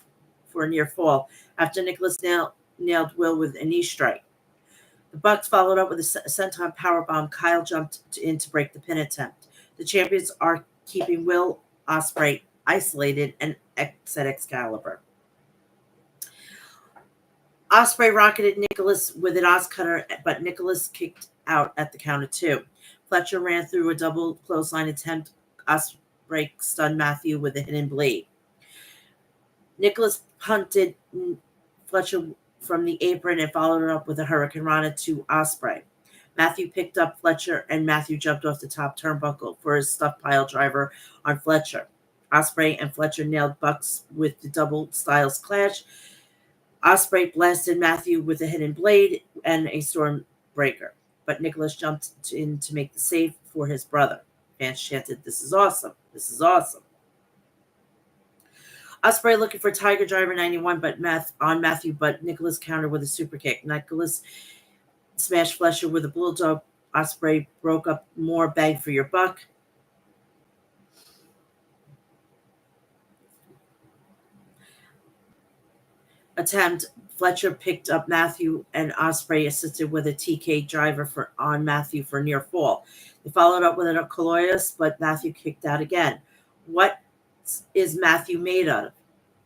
for a near fall after Nicholas nailed Will with a knee strike. The Bucks followed up with a senton powerbomb. Kyle jumped in to break the pin attempt. The champions are keeping Will Ospreay isolated and at Excalibur. Ospreay rocketed Nicholas with an Oscutter, but Nicholas kicked out at the count of 2. Fletcher ran through a double clothesline attempt. Ospreay stunned Matthew with a hidden blade. Nicholas punted Fletcher from the apron and followed it up with a Hurricane Rana to Ospreay. Matthew picked up Fletcher, and Matthew jumped off the top turnbuckle for his stuffed pile driver on Fletcher. Ospreay and Fletcher nailed Bucks with the double styles clash. Ospreay blasted Matthew with a hidden blade and a Stormbreaker, but Nicholas jumped in to make the save for his brother. Fans chanted, "This is awesome! This is awesome!" Ospreay looking for Tiger Driver 91 on Matthew, but Nicholas countered with a super kick. Nicholas smashed Fletcher with a bulldog. Ospreay broke up more bang for your buck. Attempt. Fletcher picked up Matthew, and Ospreay assisted with a TK driver on Matthew for near fall. They followed up with a Colossus, but Matthew kicked out again. What is Matthew made of?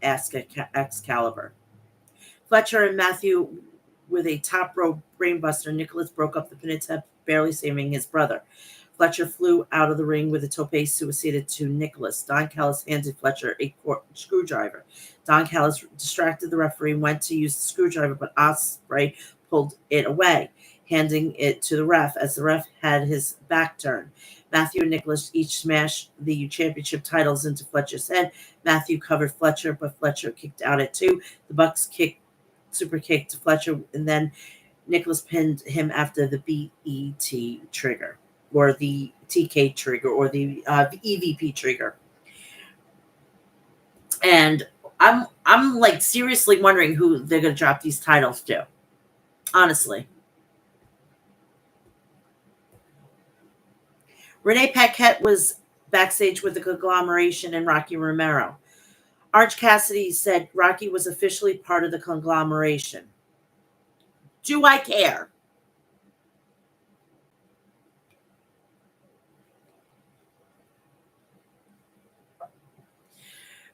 Asked Excalibur. Fletcher and Matthew with a top rope brainbuster. Nicholas broke up the pin attempt, barely saving his brother. Fletcher flew out of the ring with a tope suicida to Nicholas. Don Callis handed Fletcher a screwdriver. Don Callis distracted the referee and went to use the screwdriver, but Ospreay pulled it away, handing it to the ref as the ref had his back turned. Matthew and Nicholas each smashed the championship titles into Fletcher's head. Matthew covered Fletcher, but Fletcher kicked out at 2. The Bucks super kick to Fletcher, and then Nicholas pinned him after the BET trigger, or the TK trigger, or the EVP trigger. And I'm like seriously wondering who they're gonna drop these titles to. Honestly. Renee Paquette was backstage with the conglomeration and Rocky Romero. Orange Cassidy said Rocky was officially part of the conglomeration. Do I care?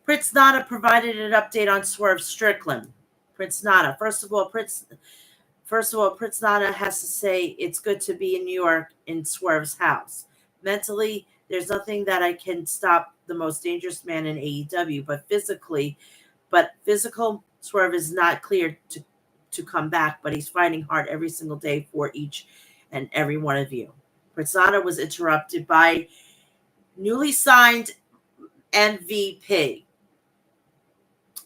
Prince Nana provided an update on Swerve Strickland. Prince Nana. First of all, Prince Nana has to say it's good to be in New York in Swerve's house. Mentally, there's nothing that I can stop the most dangerous man in AEW, but physical Swerve is not clear to come back, but he's fighting hard every single day for each and every one of you. Prince Nana was interrupted by newly signed MVP.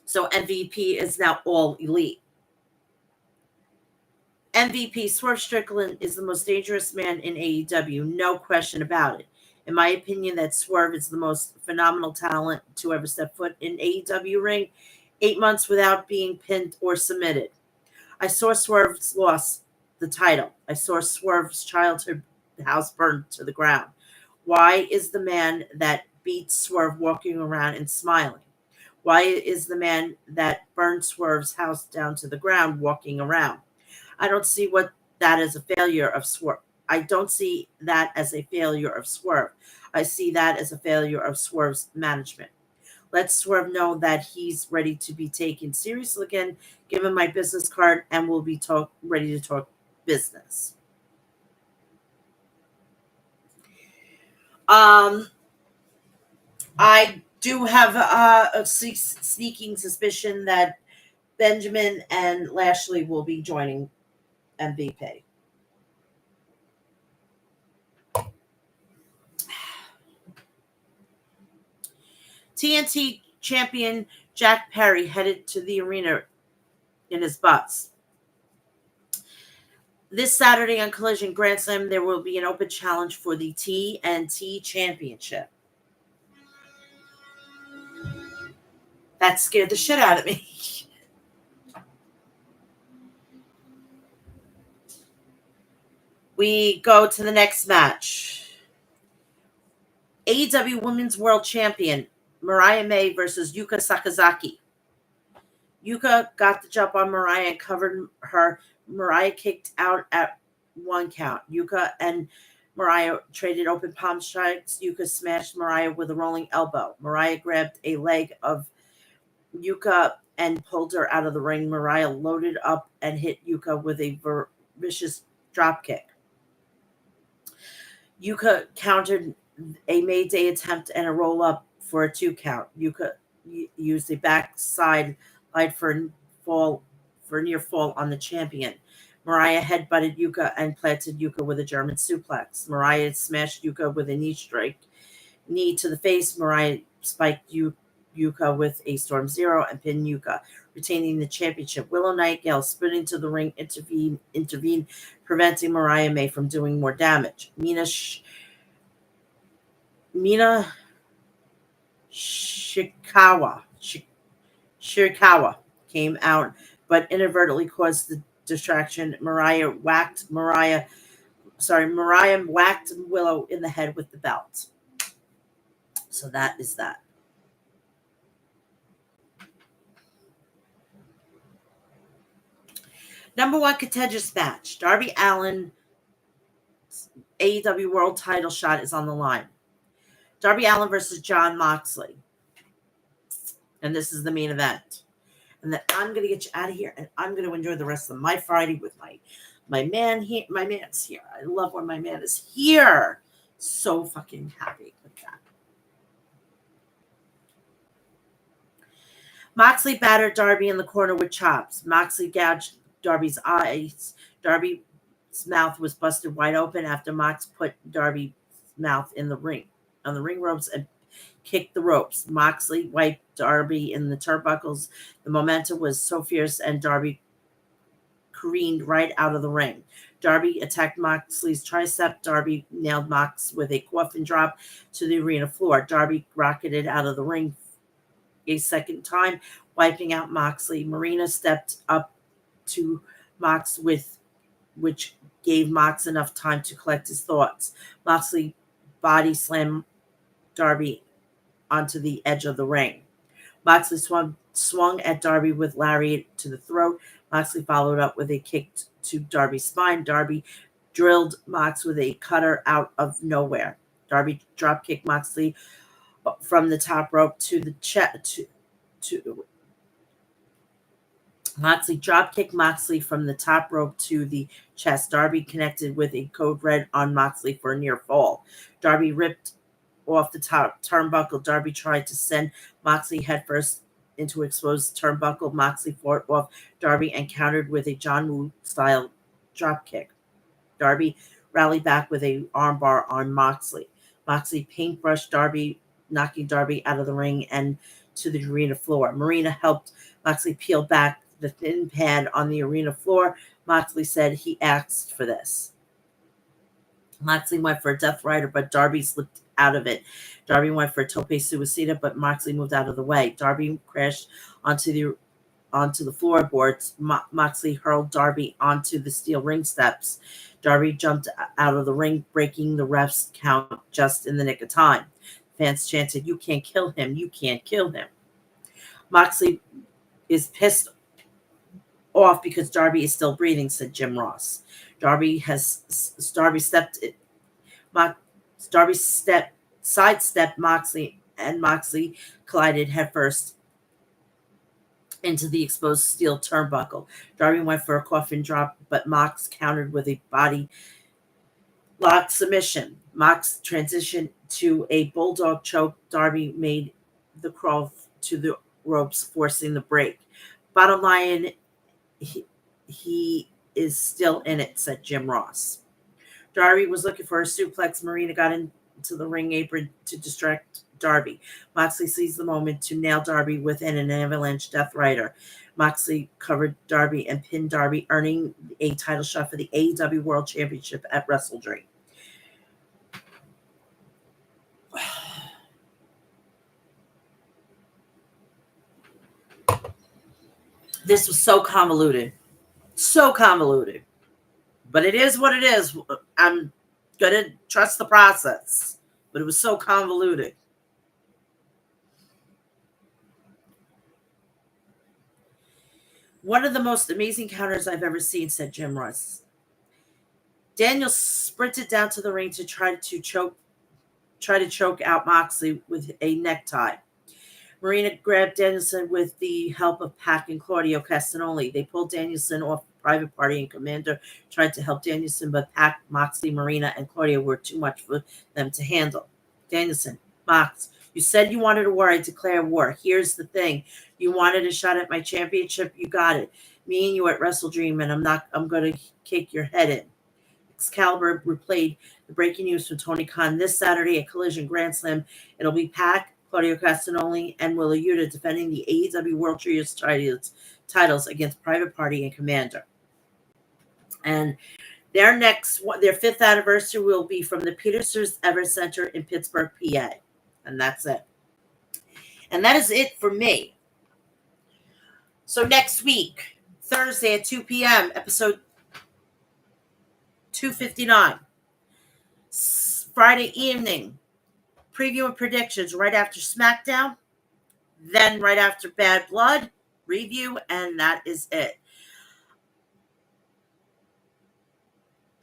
So MVP is now all elite. MVP Swerve Strickland is the most dangerous man in AEW, no question about it. In my opinion, that Swerve is the most phenomenal talent to ever step foot in AEW ring, 8 months without being pinned or submitted. I saw Swerve's loss the title. I saw Swerve's childhood house burned to the ground. Why is the man that beats Swerve walking around and smiling? Why is the man that burned Swerve's house down to the ground walking around? I don't see that as a failure of Swerve. I don't see that as a failure of Swerve. I see that as a failure of Swerve's management. Let Swerve know that he's ready to be taken seriously again. Give him my business card, and we'll be ready to talk business. I do have a sneaking suspicion that Benjamin and Lashley will be joining MVP. TNT champion Jack Perry headed to the arena in his bus. This Saturday on Collision Grand Slam, there will be an open challenge for the TNT Championship. That scared the shit out of me. We go to the next match. AEW Women's World Champion Mariah May versus Yuka Sakazaki. Yuka got the jump on Mariah and covered her. Mariah kicked out at 1 count. Yuka and Mariah traded open palm strikes. Yuka smashed Mariah with a rolling elbow. Mariah grabbed a leg of Yuka and pulled her out of the ring. Mariah loaded up and hit Yuka with a vicious dropkick. Yuka countered a Mayday attempt and a roll-up for a 2 count. Yuka used a backside light for near fall on the champion. Mariah headbutted Yuka and planted Yuka with a German suplex. Mariah smashed Yuka with a knee to the face. Mariah spiked Yuka with a Storm Zero and pinned Yuka, retaining the championship. Willow Nightingale sprinting to the ring, intervened, preventing Mariah May from doing more damage. Mina Shirakawa came out, but inadvertently caused the distraction. Mariah whacked Willow in the head with the belt. So that is that. Number one contenders match. Darby Allin AEW World Title shot is on the line. Darby Allin versus Jon Moxley. And this is the main event. And then I'm going to get you out of here, and I'm going to enjoy the rest of my Friday with my man here. My man's here. I love when my man is here. So fucking happy with that. Moxley battered Darby in the corner with chops. Moxley gouged Darby's eyes. Darby's mouth was busted wide open after Mox put Darby's mouth in the ring, on the ring ropes, and kicked the ropes. Moxley wiped Darby in the turnbuckles. The momentum was so fierce, and Darby careened right out of the ring. Darby attacked Moxley's tricep. Darby nailed Mox with a coffin drop to the arena floor. Darby rocketed out of the ring a second time, wiping out Moxley. Marina stepped up to Mox which gave Mox enough time to collect his thoughts. Moxley body slammed Darby onto the edge of the ring. Moxley swung at Darby with lariat to the throat. Moxley followed up with a kick to Darby's spine. Darby drilled Mox with a cutter out of nowhere. Darby dropkicked Moxley from the top rope to the chest. Moxley dropkicked Moxley from the top rope to the chest. Darby connected with a code red on Moxley for a near fall. Darby ripped off the top turnbuckle. Darby tried to send Moxley headfirst into exposed turnbuckle. Moxley fought off Darby and countered with a John Woo style dropkick. Darby rallied back with a armbar on Moxley. Moxley paintbrushed Darby, knocking Darby out of the ring and to the arena floor. Marina helped Moxley peel back the thin pad on the arena floor. Moxley said he asked for this. Moxley went for a Death Rider, but Darby slipped out of it. Darby went for a Tope Suicida, but Moxley moved out of the way. Darby crashed onto the floorboards. Moxley hurled Darby onto the steel ring steps. Darby jumped out of the ring, breaking the ref's count just in the nick of time. Fans chanted, "You can't kill him. You can't kill him." Moxley is pissed off because Darby is still breathing, said Jim Ross. Darby sidestepped Moxley, and Moxley collided headfirst into the exposed steel turnbuckle. Darby went for a coffin drop, but Mox countered with a body lock submission. Mox transitioned to a bulldog choke. Darby made the crawl to the ropes, forcing the break. Bottom line, he is still in it, said Jim Ross. Darby was looking for a suplex. Marina got into the ring apron to distract Darby. Moxley seized the moment to nail Darby within an avalanche Death Rider. Moxley covered Darby and pinned Darby, earning a title shot for the AEW World Championship at WrestleDream. This was so convoluted. So convoluted. But it is what it is. I'm going to trust the process. But it was so convoluted. One of the most amazing counters I've ever seen, said Jim Ross. Daniel sprinted down to the ring to try to choke out Moxley with a necktie. Marina grabbed Danielson with the help of Pac and Claudio Castagnoli. They pulled Danielson off Private Party, and Commander tried to help Danielson, but Pac, Moxley, Marina, and Claudio were too much for them to handle. Danielson, Mox, you said you wanted a war. I declare war. Here's the thing. You wanted a shot at my championship. You got it. Me and you at WrestleDream, and I'm going to kick your head in. Excalibur replayed the breaking news from Tony Khan this Saturday at Collision Grand Slam. It'll be Pac, Claudio Castagnoli, and Willa Yuta defending the AEW World Trios titles against Private Party and Commander. And their fifth anniversary will be from the Petersons Ever Center in Pittsburgh, PA. And that's it. And that is it for me. So next week, Thursday at 2 p.m., episode 259. Friday evening, preview and predictions right after SmackDown, then right after Bad Blood, review, and that is it.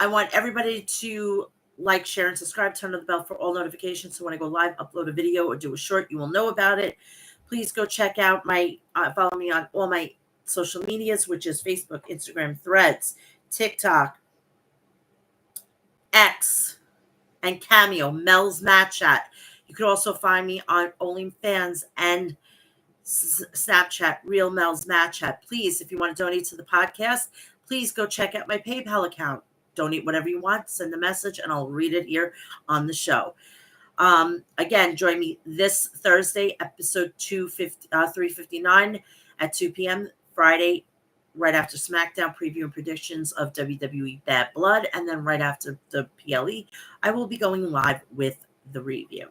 I want everybody to like, share, and subscribe. Turn on the bell for all notifications so when I go live, upload a video, or do a short, you will know about it. Please go check out my, follow me on all my social medias, which is Facebook, Instagram, Threads, TikTok, X, and Cameo, Mel's Mat Chat. You could also find me on OnlyFans and Snapchat, Real Mel's Mat Chat. Please, if you want to donate to the podcast, please go check out my PayPal account. Donate whatever you want, send a message, and I'll read it here on the show. Again, join me this Thursday, episode 359 at 2 p.m. Friday, right after SmackDown, preview and predictions of WWE Bad Blood. And then right after the PLE, I will be going live with the review.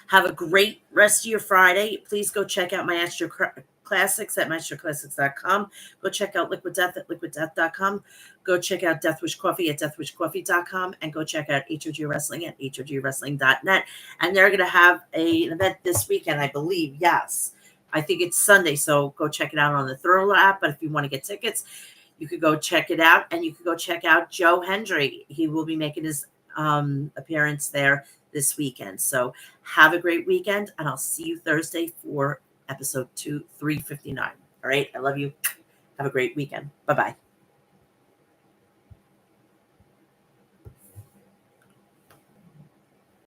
Have a great rest of your Friday. Please go check out my Extra Classics at maestroclassics.com. Go check out Liquid Death at liquiddeath.com. Go check out Deathwish Coffee at deathwishcoffee.com. And go check out HOG Wrestling at hogwrestling.net. And they're going to have an event this weekend, I believe. Yes. I think it's Sunday, so go check it out on the Thriller app. But if you want to get tickets, you could go check it out. And you could go check out Joe Hendry. He will be making his appearance there this weekend. So have a great weekend, and I'll see you Thursday for episode 359. All right. I love you. Have a great weekend. Bye-bye.